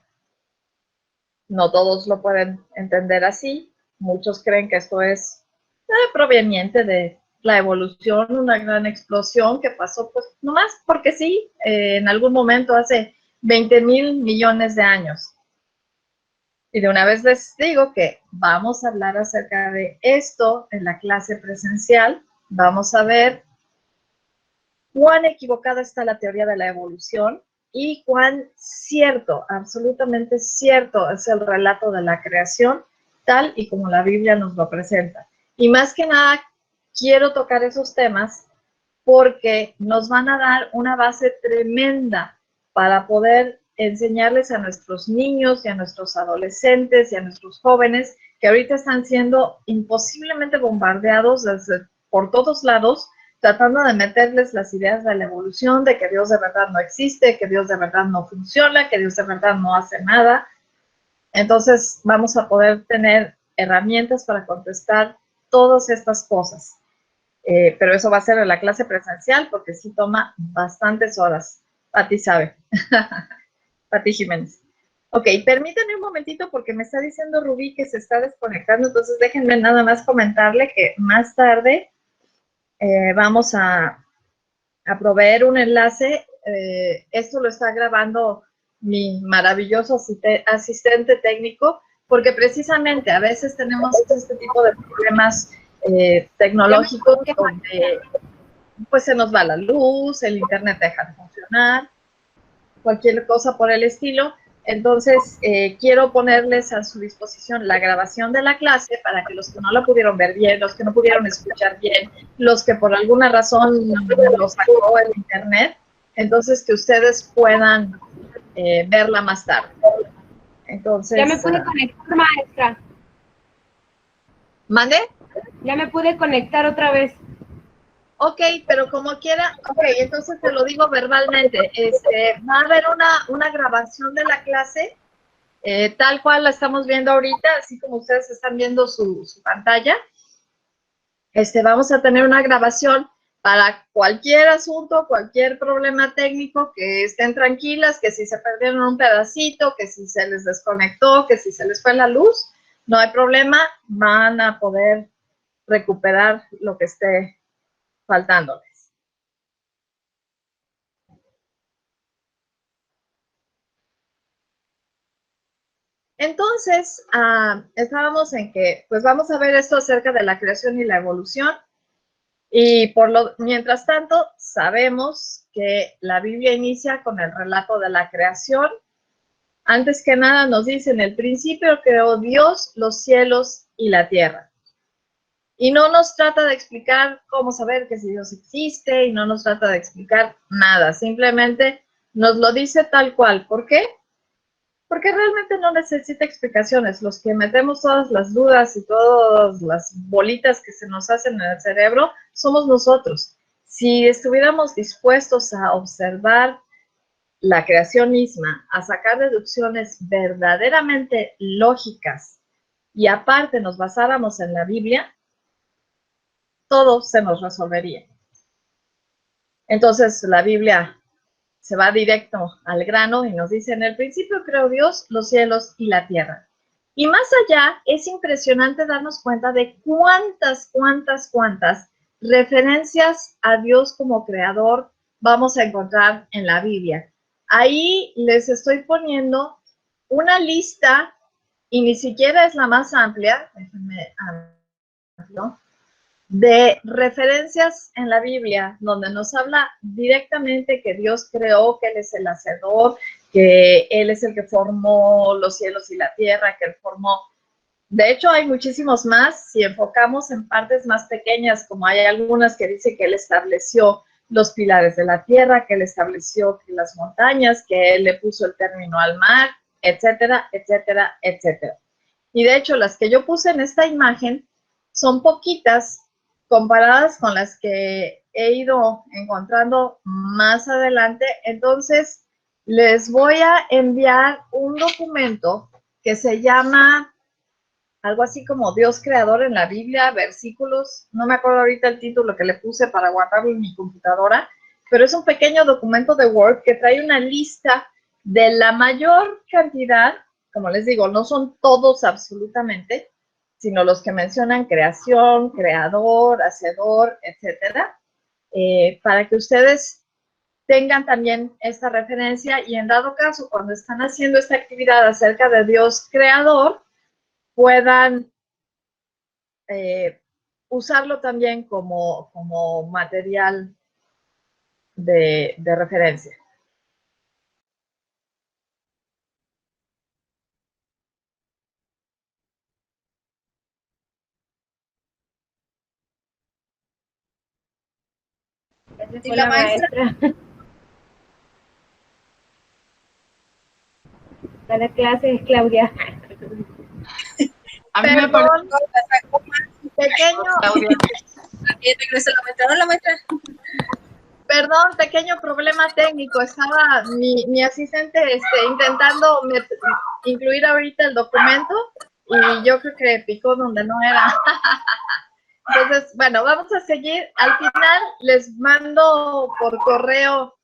No todos lo pueden entender así. Muchos creen que esto es proveniente de la evolución, una gran explosión que pasó pues nomás porque sí, en algún momento hace 20,000 millones de años. Y de una vez les digo que vamos a hablar acerca de esto en la clase presencial. Vamos a ver cuán equivocada está la teoría de la evolución y cuán cierto, absolutamente cierto es el relato de la creación, tal y como la Biblia nos lo presenta. Y más que nada, quiero tocar esos temas porque nos van a dar una base tremenda para poder enseñarles a nuestros niños y a nuestros adolescentes y a nuestros jóvenes que ahorita están siendo imposiblemente bombardeados por todos lados, tratando de meterles las ideas de la evolución, de que Dios de verdad no existe, que Dios de verdad no funciona, que Dios de verdad no hace nada. Entonces vamos a poder tener herramientas para contestar todas estas cosas. Pero eso va a ser en la clase presencial porque sí toma bastantes horas. Pati sabe. Pati Jiménez. Ok, permítanme un momentito porque me está diciendo Rubí que se está desconectando, entonces déjenme nada más comentarle que más tarde vamos a proveer un enlace. Esto lo está grabando mi maravilloso asistente técnico porque precisamente a veces tenemos este tipo de problemas tecnológicos donde pues se nos va la luz, el internet deja de funcionar, cualquier cosa por el estilo. Entonces, quiero ponerles a su disposición la grabación de la clase para que los que no la pudieron ver bien, los que no pudieron escuchar bien, los que por alguna razón los sacó el internet, entonces que ustedes puedan verla más tarde. Entonces, ya me pude conectar, maestra. ¿Mande? Ya me pude conectar otra vez. Ok, pero como quiera, ok, entonces te lo digo verbalmente. Va a haber una grabación de la clase, tal cual la estamos viendo ahorita, así como ustedes están viendo su pantalla. Vamos a tener una grabación para cualquier asunto, cualquier problema técnico, que estén tranquilas, que si se perdieron un pedacito, que si se les desconectó, que si se les fue la luz, no hay problema, van a poder recuperar lo que esté faltándoles. Entonces, estábamos en que, pues vamos a ver esto acerca de la creación y la evolución. Y mientras tanto, sabemos que la Biblia inicia con el relato de la creación. Antes que nada nos dice, en el principio creó Dios los cielos y la tierra. Y no nos trata de explicar cómo saber que si Dios existe, y no nos trata de explicar nada. Simplemente nos lo dice tal cual. ¿Por qué? Porque realmente no necesita explicaciones. Los que metemos todas las dudas y todas las bolitas que se nos hacen en el cerebro somos nosotros. Si estuviéramos dispuestos a observar la creación misma, a sacar deducciones verdaderamente lógicas y aparte nos basáramos en la Biblia, todo se nos resolvería. Entonces la Biblia se va directo al grano y nos dice, en el principio creó Dios los cielos y la tierra. Y más allá, es impresionante darnos cuenta de cuántas referencias a Dios como creador vamos a encontrar en la Biblia. Ahí les estoy poniendo una lista, y ni siquiera es la más amplia, déjenme hablarlo, de referencias en la Biblia, donde nos habla directamente que Dios creó, que Él es el hacedor, que Él es el que formó los cielos y la tierra, que Él formó. De hecho, hay muchísimos más, si enfocamos en partes más pequeñas, como hay algunas que dicen que Él estableció los pilares de la tierra, que Él estableció las montañas, que Él le puso el término al mar, etcétera, etcétera, etcétera. Y de hecho, las que yo puse en esta imagen son poquitas, comparadas con las que he ido encontrando más adelante. Entonces, les voy a enviar un documento que se llama algo así como Dios Creador en la Biblia, versículos, no me acuerdo ahorita el título que le puse para guardarlo en mi computadora, pero es un pequeño documento de Word que trae una lista de la mayor cantidad, como les digo, no son todos absolutamente, sino los que mencionan creación, creador, hacedor, etcétera, para que ustedes tengan también esta referencia y en dado caso, cuando están haciendo esta actividad acerca de Dios creador, puedan usarlo también como material de referencia. Esa fue la maestra. La clase es Claudia. A mí me parece... Pequeño... Claudia. la maestra. Perdón, pequeño problema técnico. Estaba mi asistente intentando incluir ahorita el documento y yo creo que picó donde no era. Entonces, bueno, vamos a seguir. Al final les mando por correo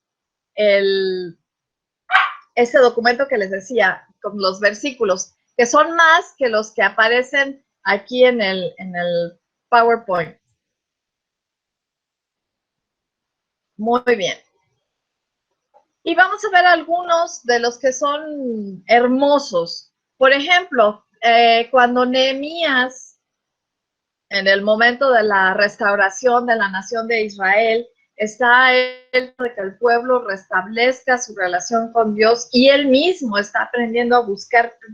este documento que les decía, con los versículos, que son más que los que aparecen aquí en el PowerPoint. Muy bien. Y vamos a ver algunos de los que son hermosos. Por ejemplo, cuando Nehemías, en el momento de la restauración de la nación de Israel, está él de que el pueblo restablezca su relación con Dios y él mismo está aprendiendo a buscar a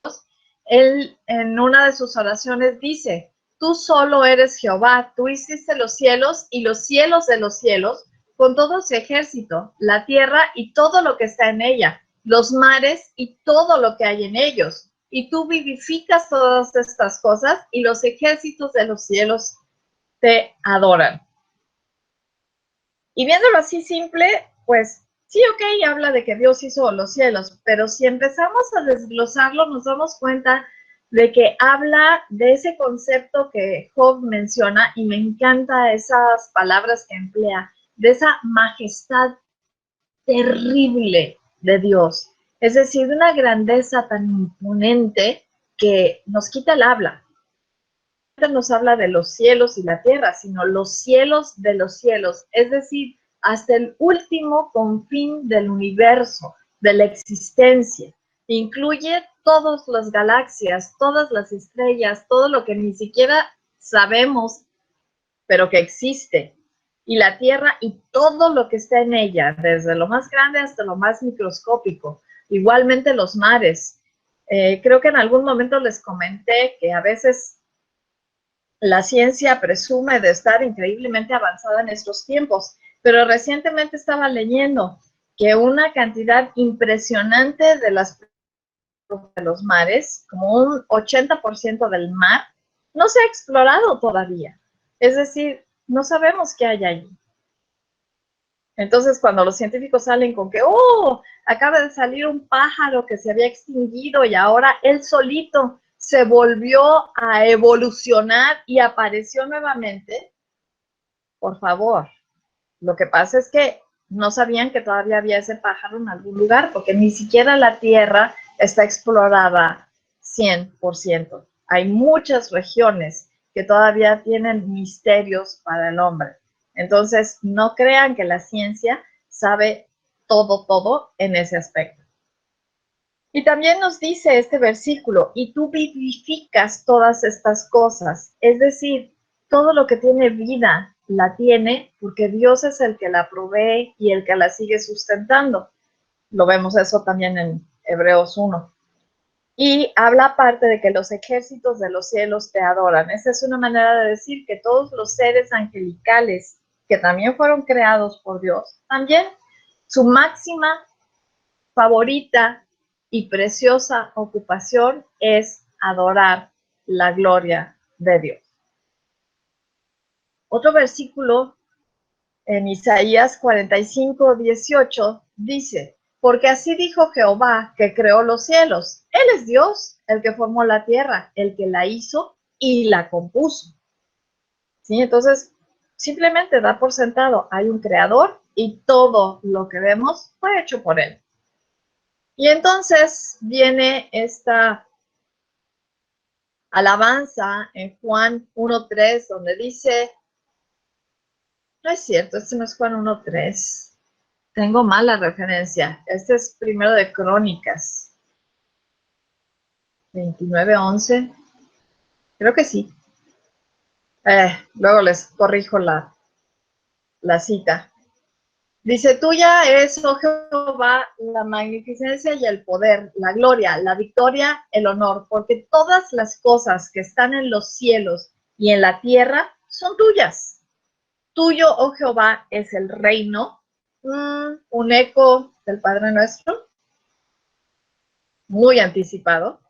Dios. Él en una de sus oraciones dice, tú solo eres Jehová, tú hiciste los cielos y los cielos de los cielos, con todo su ejército, la tierra y todo lo que está en ella, los mares y todo lo que hay en ellos. Y tú vivificas todas estas cosas y los ejércitos de los cielos te adoran. Y viéndolo así simple, pues sí, ok, habla de que Dios hizo los cielos, pero si empezamos a desglosarlo, nos damos cuenta de que habla de ese concepto que Job menciona, y me encantan esas palabras que emplea, de esa majestad terrible de Dios. Es decir, de una grandeza tan imponente que nos quita el habla. No nos habla de los cielos y la tierra, sino los cielos de los cielos, es decir, hasta el último confín del universo, de la existencia. Incluye todas las galaxias, todas las estrellas, todo lo que ni siquiera sabemos, pero que existe. Y la Tierra y todo lo que está en ella, desde lo más grande hasta lo más microscópico. Igualmente los mares. Creo que en algún momento les comenté que a veces la ciencia presume de estar increíblemente avanzada en estos tiempos, pero recientemente estaba leyendo que una cantidad impresionante de los mares, como un 80% del mar, no se ha explorado todavía. Es decir, no sabemos qué hay allí. Entonces, cuando los científicos salen con que, oh, acaba de salir un pájaro que se había extinguido y ahora él solito se volvió a evolucionar y apareció nuevamente, por favor, lo que pasa es que no sabían que todavía había ese pájaro en algún lugar, porque ni siquiera la Tierra está explorada 100%. Hay muchas regiones que todavía tienen misterios para el hombre. Entonces, no crean que la ciencia sabe todo en ese aspecto. Y también nos dice este versículo, y tú vivificas todas estas cosas, es decir, todo lo que tiene vida la tiene porque Dios es el que la provee y el que la sigue sustentando. Lo vemos eso también en Hebreos 1. Y habla aparte de que los ejércitos de los cielos te adoran. Esa es una manera de decir que todos los seres angelicales que también fueron creados por Dios, también su máxima favorita y preciosa ocupación es adorar la gloria de Dios. Otro versículo en Isaías 45:18 dice, porque así dijo Jehová que creó los cielos. Él es Dios, el que formó la tierra, el que la hizo y la compuso. ¿Sí? Entonces, simplemente da por sentado, hay un creador y todo lo que vemos fue hecho por él. Y entonces viene esta alabanza en Juan 1:3, donde dice, no es cierto, este no es Juan 1:3, tengo mala referencia, este es primero de Crónicas, 29:11, creo que sí. Luego les corrijo la cita. Dice, tuya es, oh Jehová, la magnificencia y el poder, la gloria, la victoria, el honor, porque todas las cosas que están en los cielos y en la tierra son tuyas. Tuyo, oh Jehová, es el reino. Un eco del Padre Nuestro, muy anticipado.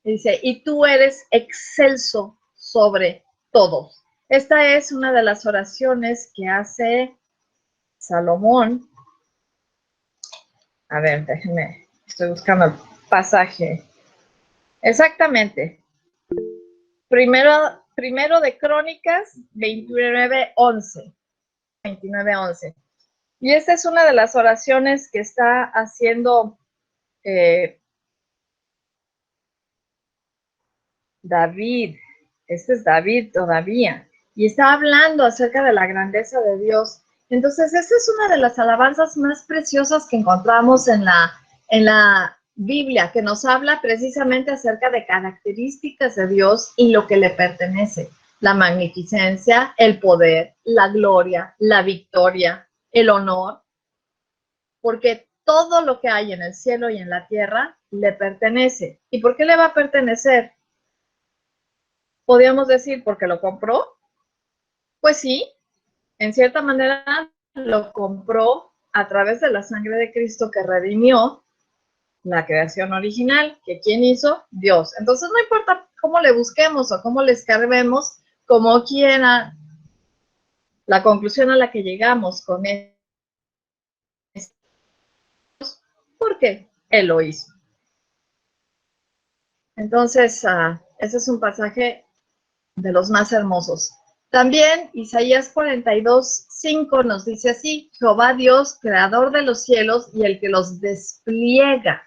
Dice, y tú eres excelso sobre todos. Esta es una de las oraciones que hace Salomón. A ver, déjenme, estoy buscando el pasaje. Exactamente. Primero de Crónicas, 29:11. 29:11. Y esta es una de las oraciones que está haciendo David. Este es David todavía. Y está hablando acerca de la grandeza de Dios. Entonces, esta es una de las alabanzas más preciosas que encontramos en la Biblia, que nos habla precisamente acerca de características de Dios y lo que le pertenece. La magnificencia, el poder, la gloria, la victoria, el honor. Porque todo lo que hay en el cielo y en la tierra le pertenece. ¿Y por qué le va a pertenecer? Podríamos decir, ¿porque lo compró? Pues sí, en cierta manera lo compró a través de la sangre de Cristo que redimió la creación original, que ¿quién hizo? Dios. Entonces no importa cómo le busquemos o cómo le escarbemos, como quiera, la conclusión a la que llegamos con esto, porque Él lo hizo. Entonces, ese es un pasaje de los más hermosos. También Isaías 42:5 nos dice así, Jehová Dios, creador de los cielos y el que los despliega,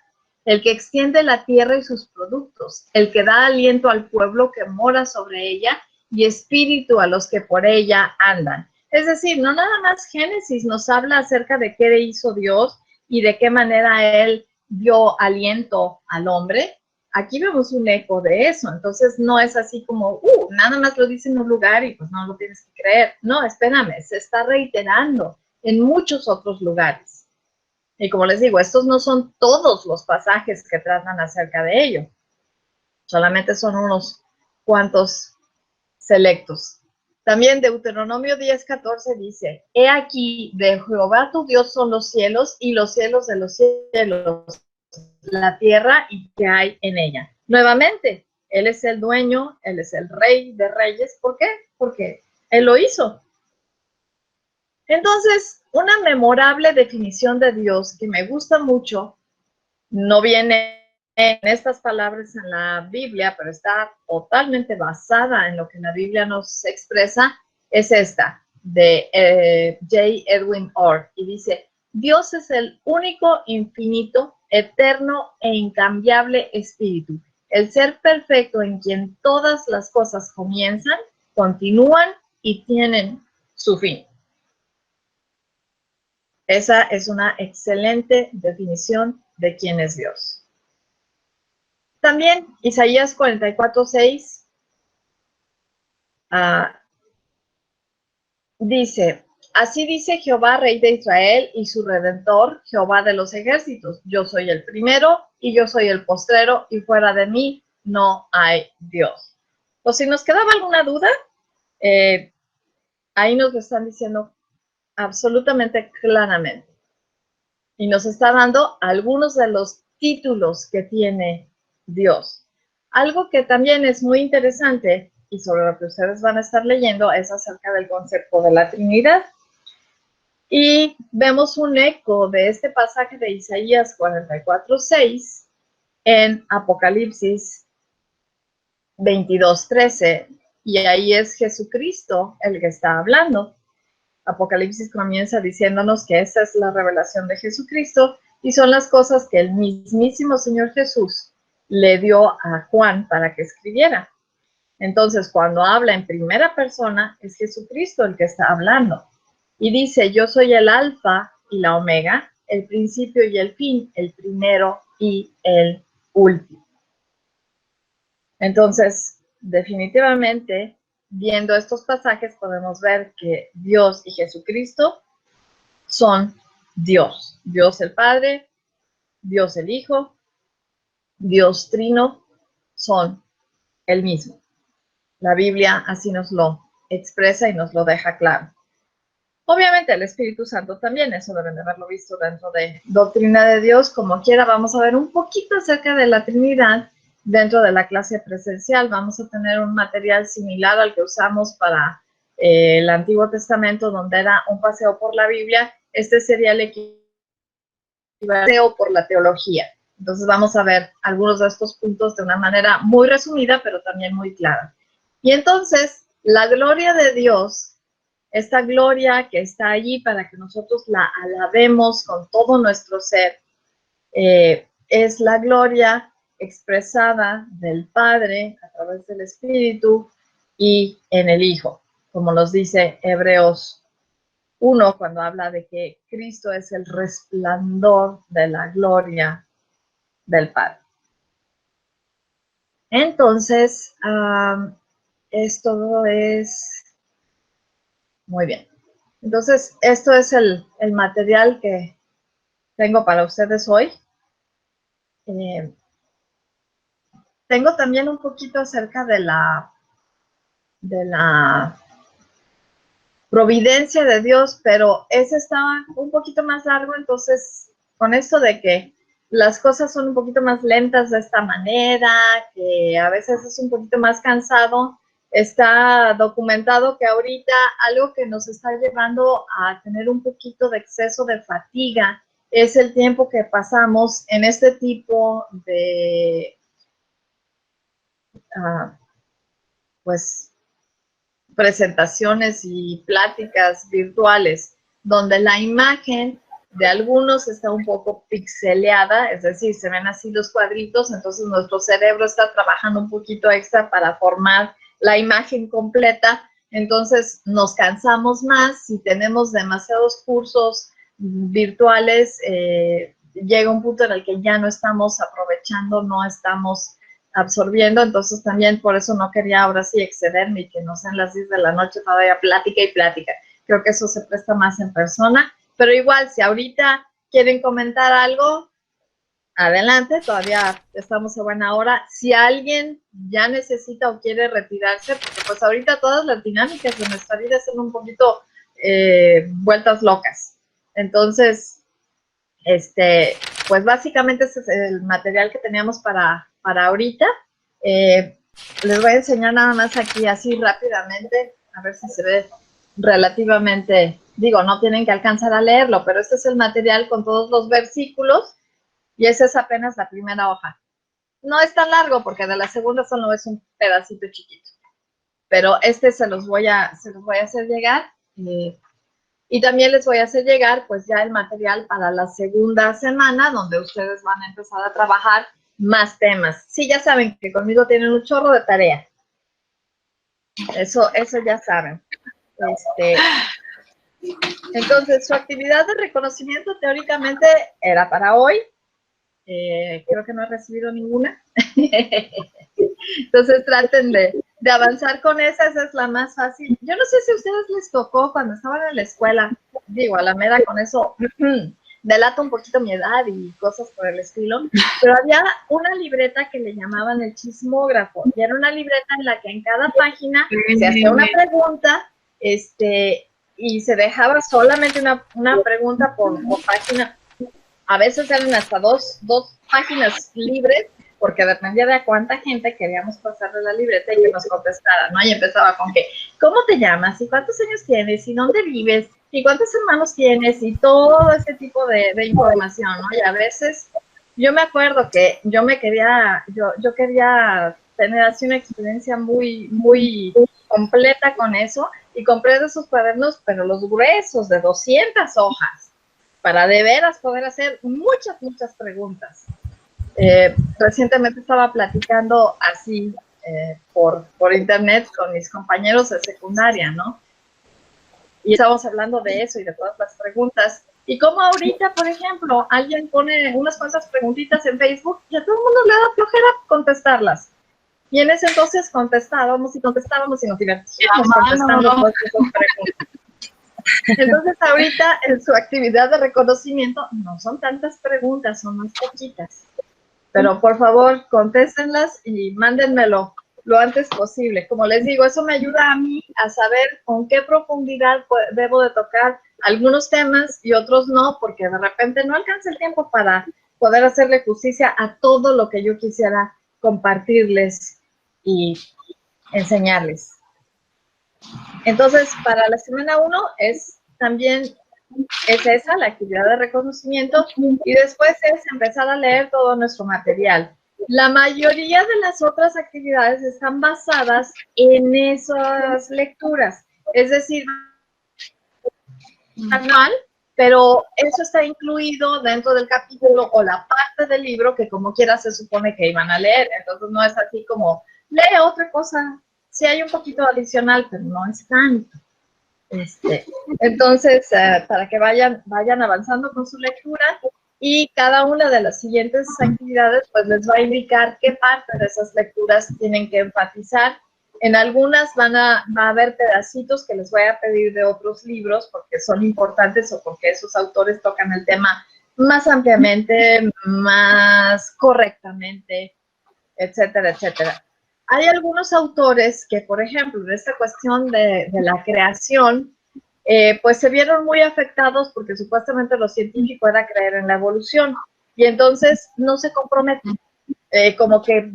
el que extiende la tierra y sus productos, el que da aliento al pueblo que mora sobre ella y espíritu a los que por ella andan. Es decir, no nada más Génesis nos habla acerca de qué hizo Dios y de qué manera Él dio aliento al hombre. aquí vemos un eco de eso. Entonces no es así como, nada más lo dice en un lugar y pues no lo tienes que creer. No, espérame, se está reiterando en muchos otros lugares. Y como les digo, estos no son todos los pasajes que tratan acerca de ello. Solamente son unos cuantos selectos. También Deuteronomio 10:14 dice, he aquí, de Jehová tu Dios son los cielos y los cielos de los cielos, la tierra y que hay en ella. Nuevamente, Él es el dueño, Él es el rey de reyes. ¿Por qué? Porque Él lo hizo. Entonces, una memorable definición de Dios que me gusta mucho, no viene en estas palabras en la Biblia, pero está totalmente basada en lo que la Biblia nos expresa, es esta, de J. Edwin Orr, y dice, Dios es el único, infinito, eterno e incambiable espíritu, el ser perfecto en quien todas las cosas comienzan, continúan y tienen su fin. Esa es una excelente definición de quién es Dios. También Isaías 44:6 dice, así dice Jehová, Rey de Israel y su Redentor, Jehová de los ejércitos, yo soy el primero y yo soy el postrero y fuera de mí no hay Dios. O si nos quedaba alguna duda, ahí nos lo están diciendo absolutamente claramente. Y nos está dando algunos de los títulos que tiene Dios. Algo que también es muy interesante y sobre lo que ustedes van a estar leyendo es acerca del concepto de la Trinidad. Y vemos un eco de este pasaje de Isaías 44:6 en Apocalipsis 22:13, y ahí es Jesucristo el que está hablando. Apocalipsis comienza diciéndonos que esa es la revelación de Jesucristo y son las cosas que el mismísimo Señor Jesús le dio a Juan para que escribiera. Entonces, cuando habla en primera persona, es Jesucristo el que está hablando. Y dice, yo soy el alfa y la omega, el principio y el fin, el primero y el último. Entonces, definitivamente, viendo estos pasajes, podemos ver que Dios y Jesucristo son Dios. Dios el Padre, Dios el Hijo, Dios Trino, son el mismo. La Biblia así nos lo expresa y nos lo deja claro. Obviamente el Espíritu Santo también, eso deben de haberlo visto dentro de Doctrina de Dios. Como quiera, vamos a ver un poquito acerca de la Trinidad dentro de la clase presencial. Vamos a tener un material similar al que usamos para el Antiguo Testamento, donde era un paseo por la Biblia. Este sería el paseo por la teología. Entonces vamos a ver algunos de estos puntos de una manera muy resumida, pero también muy clara. Y entonces, la gloria de Dios, esta gloria que está allí para que nosotros la alabemos con todo nuestro ser, es la gloria expresada del Padre a través del Espíritu y en el Hijo, como nos dice Hebreos 1, cuando habla de que Cristo es el resplandor de la gloria del Padre. Entonces, esto es muy bien. Entonces, esto es el material que tengo para ustedes hoy. Tengo también un poquito acerca de la providencia de Dios, pero ese estaba un poquito más largo, entonces con esto de que las cosas son un poquito más lentas de esta manera, que a veces es un poquito más cansado, está documentado que ahorita algo que nos está llevando a tener un poquito de exceso de fatiga es el tiempo que pasamos en este tipo de pues presentaciones y pláticas virtuales, donde la imagen de algunos está un poco pixeleada, es decir, se ven así los cuadritos, entonces nuestro cerebro está trabajando un poquito extra para formar la imagen completa, entonces nos cansamos más. Si tenemos demasiados cursos virtuales, llega un punto en el que ya no estamos aprovechando, no estamos absorbiendo, entonces también por eso no quería ahora sí excederme y que no sean las 10 de la noche todavía plática y plática. Creo que eso se presta más en persona, pero igual, si ahorita quieren comentar algo, adelante, todavía estamos a buena hora. Si alguien ya necesita o quiere retirarse, porque pues ahorita todas las dinámicas de nuestra vida son un poquito vueltas locas. Entonces, pues básicamente ese es el material que teníamos para ahorita. Les voy a enseñar nada más aquí así rápidamente, a ver si se ve relativamente, digo, no tienen que alcanzar a leerlo, pero este es el material con todos los versículos y esa es apenas la primera hoja. No es tan largo porque de la segunda solo es un pedacito chiquito, pero se los voy a hacer llegar. Y también les voy a hacer llegar pues ya el material para la segunda semana, donde ustedes van a empezar a trabajar más temas. Sí, ya saben que conmigo tienen un chorro de tarea. Eso ya saben. Entonces, su actividad de reconocimiento teóricamente era para hoy. Creo que no he recibido ninguna. Entonces traten de avanzar con esa es la más fácil. Yo no sé si a ustedes les tocó cuando estaban en la escuela, digo, a la mera con eso, delata un poquito mi edad y cosas por el estilo, pero había una libreta que le llamaban el chismógrafo, y era una libreta en la que en cada página se hacía una pregunta, y se dejaba solamente una pregunta por página. A veces eran hasta dos páginas libres, porque dependía de a cuánta gente queríamos pasarle la libreta y que nos contestara, ¿no? Y empezaba con que, ¿cómo te llamas? ¿Y cuántos años tienes? ¿Y dónde vives? ¿Y cuántos hermanos tienes? Y todo ese tipo de información, ¿no? Y a veces, yo me acuerdo que yo quería tener así una experiencia muy, muy completa con eso, y compré de esos cuadernos, pero los gruesos, de 200 hojas, para de veras poder hacer muchas, muchas preguntas. Recientemente estaba platicando así por internet con mis compañeros de secundaria, ¿no? Y estábamos hablando de eso y de todas las preguntas. Y como ahorita, por ejemplo, alguien pone unas cuantas preguntitas en Facebook y a todo el mundo le da flojera contestarlas. Y en ese entonces contestábamos y nos divertíamos contestando todas esas preguntas. Entonces ahorita en su actividad de reconocimiento no son tantas preguntas, son más poquitas. Pero por favor, contéstenlas y mándenmelo lo antes posible. Como les digo, eso me ayuda a mí a saber con qué profundidad debo de tocar algunos temas y otros no, porque de repente no alcanza el tiempo para poder hacerle justicia a todo lo que yo quisiera compartirles y enseñarles. Entonces, para la semana 1 es esa, la actividad de reconocimiento, y después es empezar a leer todo nuestro material. La mayoría de las otras actividades están basadas en esas lecturas, es decir, manual, pero eso está incluido dentro del capítulo o la parte del libro que como quiera se supone que iban a leer, entonces no es así como, lee otra cosa, sí hay un poquito adicional, pero no es tanto. Entonces, para que vayan avanzando con su lectura, y cada una de las siguientes actividades pues les va a indicar qué parte de esas lecturas tienen que enfatizar. En algunas va a haber pedacitos que les voy a pedir de otros libros porque son importantes o porque esos autores tocan el tema más ampliamente, más correctamente, etcétera, etcétera. Hay algunos autores que, por ejemplo, en esta cuestión de la creación, pues se vieron muy afectados porque supuestamente lo científico era creer en la evolución, y entonces no se comprometen, como que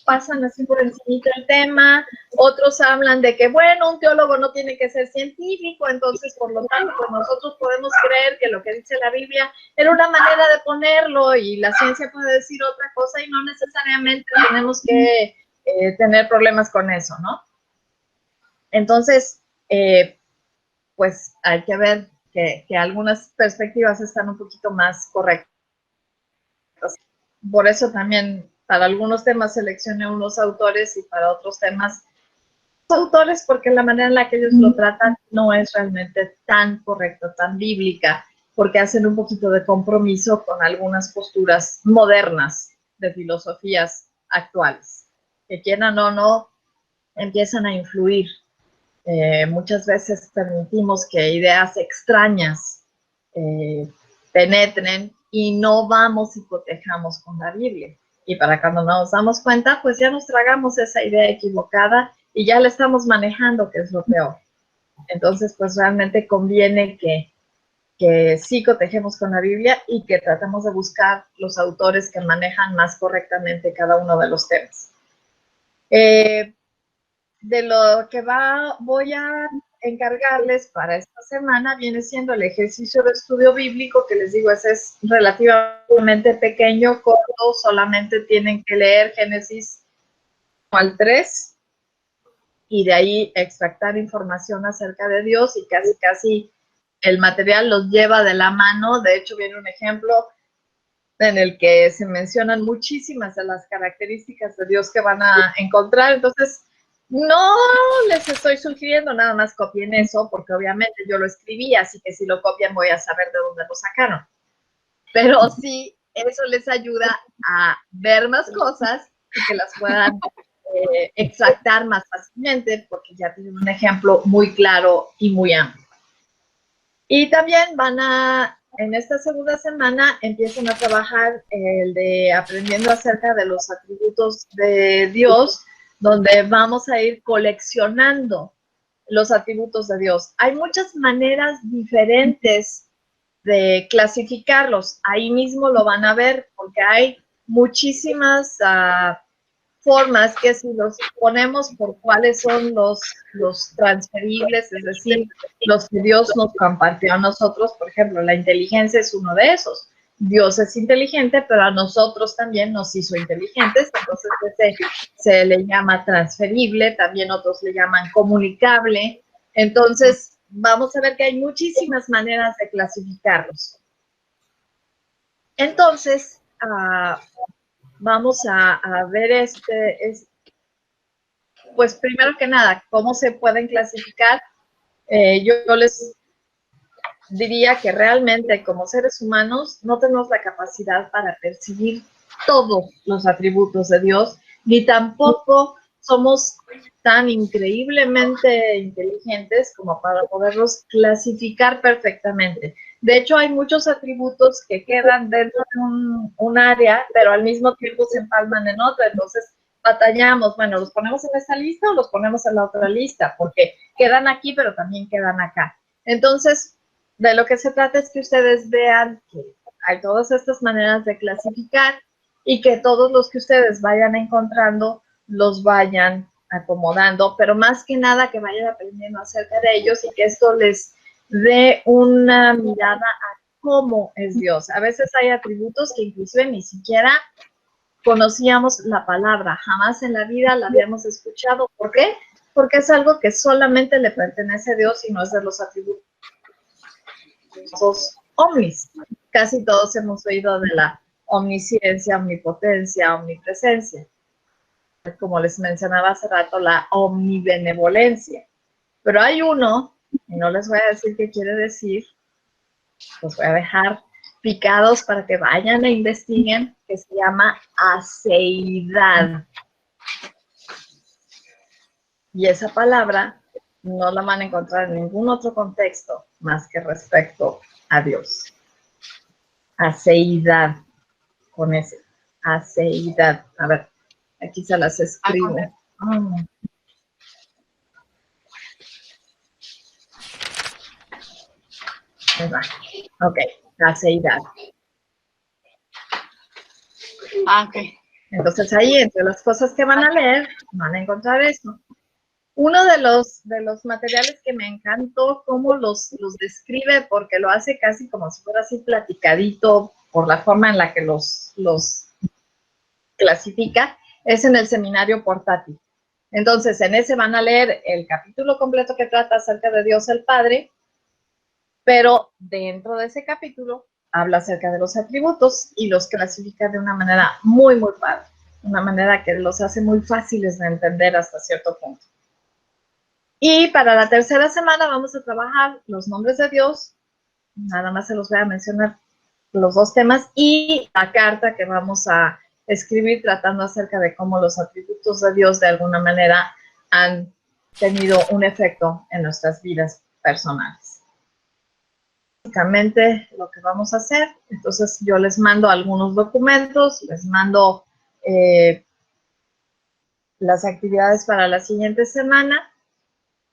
pasan así por encima del tema. Otros hablan de que, bueno, un teólogo no tiene que ser científico, entonces por lo tanto pues nosotros podemos creer que lo que dice la Biblia era una manera de ponerlo y la ciencia puede decir otra cosa y no necesariamente tenemos que tener problemas con eso, ¿no? Entonces, pues hay que ver que algunas perspectivas están un poquito más correctas. Por eso también para algunos temas seleccioné unos autores y para otros temas autores, porque la manera en la que ellos lo tratan no es realmente tan correcta, tan bíblica, porque hacen un poquito de compromiso con algunas posturas modernas de filosofías actuales. que quieran o no, empiezan a influir. Muchas veces permitimos que ideas extrañas penetren y no vamos y cotejamos con la Biblia. Y para cuando nos damos cuenta, pues ya nos tragamos esa idea equivocada y ya la estamos manejando, que es lo peor. Entonces, pues realmente conviene que sí cotejemos con la Biblia y que tratemos de buscar los autores que manejan más correctamente cada uno de los temas. De lo que voy a encargarles para esta semana viene siendo el ejercicio de estudio bíblico, que les digo, ese es relativamente pequeño, corto, solamente tienen que leer Génesis al 3 y de ahí extractar información acerca de Dios y casi el material los lleva de la mano. De hecho, viene un ejemplo en el que se mencionan muchísimas de las características de Dios que van a encontrar. Entonces, no les estoy sugiriendo nada más copien eso, porque obviamente yo lo escribí, así que si lo copian voy a saber de dónde lo sacaron. Pero sí, eso les ayuda a ver más cosas y que las puedan extractar más fácilmente, porque ya tienen un ejemplo muy claro y muy amplio. Y también en esta segunda semana empiezan a trabajar el de aprendiendo acerca de los atributos de Dios, donde vamos a ir coleccionando los atributos de Dios. Hay muchas maneras diferentes de clasificarlos. Ahí mismo lo van a ver, porque hay muchísimas formas que si los ponemos por cuáles son los transferibles, es decir, los que Dios nos compartió a nosotros. Por ejemplo, la inteligencia es uno de esos. Dios es inteligente, pero a nosotros también nos hizo inteligentes, entonces ese se le llama transferible, también otros le llaman comunicable. Entonces, vamos a ver que hay muchísimas maneras de clasificarlos. Entonces, vamos a ver pues primero que nada, ¿cómo se pueden clasificar? Yo les diría que realmente como seres humanos no tenemos la capacidad para percibir todos los atributos de Dios, ni tampoco somos tan increíblemente inteligentes como para poderlos clasificar perfectamente. De hecho, hay muchos atributos que quedan dentro de un área, pero al mismo tiempo se empalman en otra. Entonces, batallamos, bueno, ¿los ponemos en esta lista o los ponemos en la otra lista? Porque quedan aquí, pero también quedan acá. Entonces, de lo que se trata es que ustedes vean que hay todas estas maneras de clasificar y que todos los que ustedes vayan encontrando los vayan acomodando, pero más que nada que vayan aprendiendo acerca de ellos y que esto les dé una mirada a cómo es Dios. A veces hay atributos que inclusive ni siquiera conocíamos la palabra, jamás en la vida la habíamos escuchado. ¿Por qué? Porque es algo que solamente le pertenece a Dios y no es de los atributos omnis. Casi todos hemos oído de la omnisciencia, omnipotencia, omnipresencia. Como les mencionaba hace rato, la omnibenevolencia. Pero hay uno, y no les voy a decir qué quiere decir, los voy a dejar picados para que vayan e investiguen, que se llama aceidad. Y esa palabra no la van a encontrar en ningún otro contexto más que respecto a Dios. Aceidad, con ese, aceidad. A ver, aquí se las escribo. Ahí va. Ok, aceidad. Ok. Entonces ahí, entre las cosas que van a leer, van a encontrar esto. Uno de los materiales que me encantó cómo los describe, porque lo hace casi como si fuera así platicadito por la forma en la que los clasifica, es en el seminario portátil. Entonces, en ese van a leer el capítulo completo que trata acerca de Dios el Padre, pero dentro de ese capítulo habla acerca de los atributos y los clasifica de una manera muy, muy padre, una manera que los hace muy fáciles de entender hasta cierto punto. Y para la tercera semana vamos a trabajar los nombres de Dios, nada más se los voy a mencionar los dos temas, y la carta que vamos a escribir tratando acerca de cómo los atributos de Dios de alguna manera han tenido un efecto en nuestras vidas personales. Básicamente lo que vamos a hacer, entonces yo les mando algunos documentos, les mando las actividades para la siguiente semana,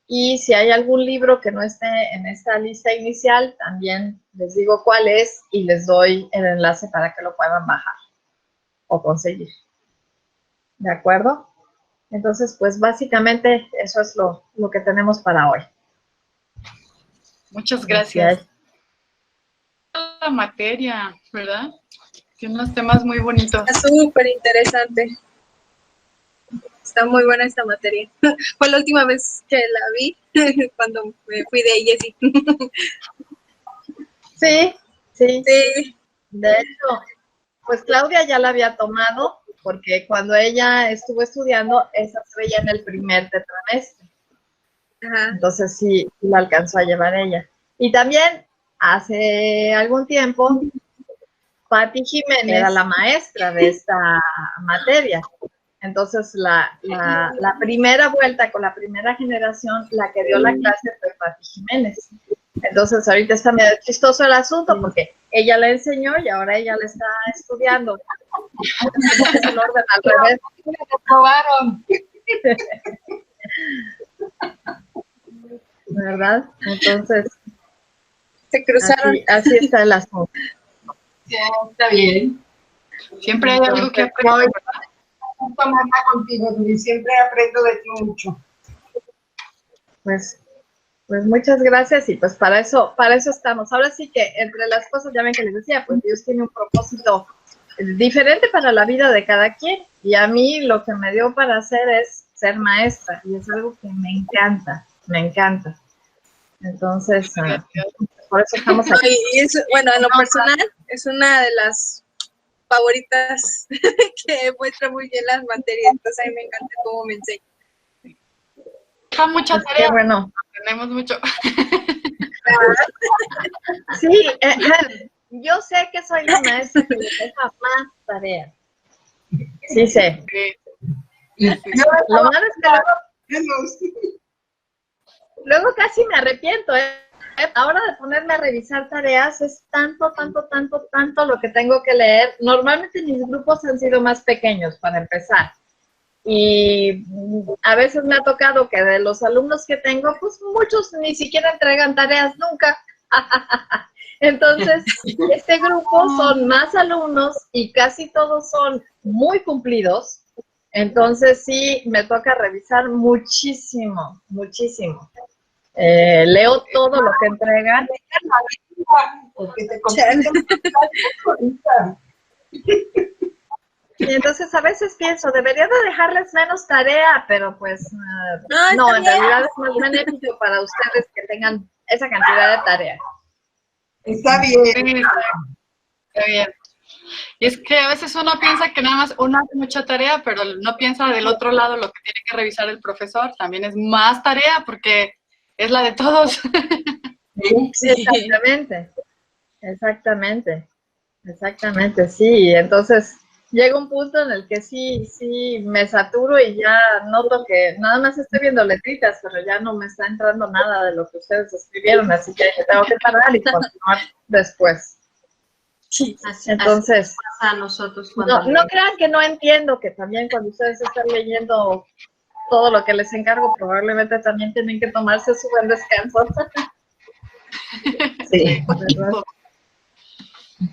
y si hay algún libro que no esté en esta lista inicial, también les digo cuál es y les doy el enlace para que lo puedan bajar o conseguir. ¿De acuerdo? Entonces, pues básicamente eso es lo que tenemos para hoy. Muchas gracias. La materia, ¿verdad? Tiene unos temas muy bonitos. Está súper interesante. Está muy buena esta materia. Fue la última vez que la vi cuando me fui de Jessie. Sí, sí. Sí. De hecho, pues Claudia ya la había tomado porque cuando ella estuvo estudiando, esa se veía en el primer tetramestre. Ajá. Entonces sí la alcanzó a llevar ella. Y también hace algún tiempo, Patti Jiménez era la maestra de esta materia. Entonces la primera vuelta con la primera generación, la que dio la clase fue Patti Jiménez. Entonces ahorita está medio chistoso el asunto porque ella le enseñó y ahora ella le está estudiando. Es el orden al revés. Lo probaron. ¿Verdad? Entonces, Se cruzaron. así está el asunto. Sí, está bien. Siempre hay algo que aprender, ¿verdad? Tomarla contigo, Duri. Siempre aprendo de ti mucho. Pues muchas gracias y pues para eso estamos. Ahora sí que entre las cosas, ya ven que les decía, pues Dios tiene un propósito diferente para la vida de cada quien, y a mí lo que me dio para hacer es ser maestra, y es algo que me encanta. Entonces, por eso estamos No, aquí. y es, bueno, en lo personal, es una de las favoritas que muestra muy bien las materias. Entonces a mí me encanta cómo me enseña. Deja mucha Pues, tarea. qué bueno. Aprendemos mucho. Sí, yo sé que soy la maestra que le deja más tareas. Sí sé. Sí. Lo malo es que luego casi me arrepiento, ¿eh? Ahora de ponerme a revisar tareas es tanto lo que tengo que leer. Normalmente mis grupos han sido más pequeños para empezar. Y a veces me ha tocado que de los alumnos que tengo, pues muchos ni siquiera entregan tareas nunca. Entonces, este grupo son más alumnos y casi todos son muy cumplidos. Entonces sí, me toca revisar muchísimo. Leo todo lo que entregan. Porque te complican. Y entonces a veces pienso, debería de dejarles menos tarea, pero pues no, en realidad es más benéfico para ustedes que tengan esa cantidad de tarea. Está bien. Sí, está bien. Y es que a veces uno piensa que nada más uno hace mucha tarea, pero no piensa del otro lado lo que tiene que revisar el profesor. También es más tarea porque es la de todos. Sí. Exactamente, sí. Entonces llega un punto en el que sí me saturo y ya noto que nada más estoy viendo letritas, pero ya no me está entrando nada de lo que ustedes escribieron, así que tengo que parar y continuar después. Entonces, así pasa a nosotros no crean que no entiendo, que también cuando ustedes están leyendo todo lo que les encargo, probablemente también tienen que tomarse su buen descanso. Sí. ¿Verdad?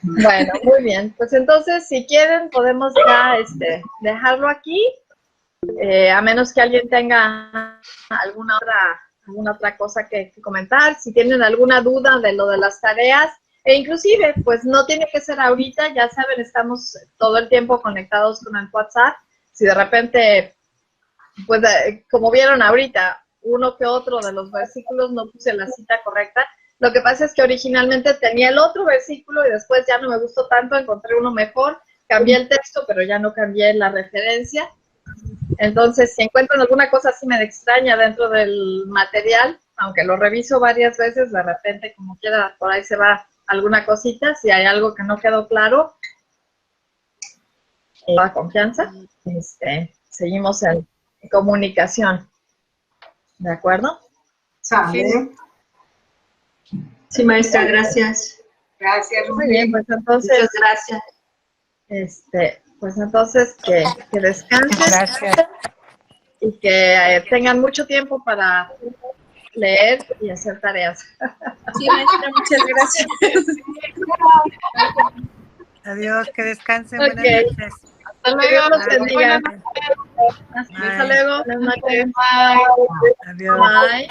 Bueno, muy bien. Pues entonces, si quieren, podemos ya dejarlo aquí, a menos que alguien tenga alguna otra cosa que comentar. Si tienen alguna duda de lo de las tareas, e inclusive, pues no tiene que ser ahorita, ya saben, estamos todo el tiempo conectados con el WhatsApp. Si de repente, pues como vieron ahorita, uno que otro de los versículos no puse la cita correcta. Lo que pasa es que originalmente tenía el otro versículo y después ya no me gustó tanto, encontré uno mejor, cambié el texto, pero ya no cambié la referencia. Entonces, si encuentran alguna cosa así me extraña dentro del material, aunque lo reviso varias veces, de repente, como quiera, por ahí se va alguna cosita. Si hay algo que no quedó claro, toda confianza. Seguimos en comunicación. ¿De acuerdo? Sale. Sí, maestra, gracias. Gracias, Muy bien, pues entonces, Muchas gracias. pues entonces que descansen Gracias. y que tengan mucho tiempo para leer y hacer tareas. Sí, maestra, muchas gracias. Adiós, que descansen. Ok. Buenas noches. Hasta Que Dios luego. los bendiga. Buenas noches. Hasta luego. Buenas noches. Bye. Adiós. Bye.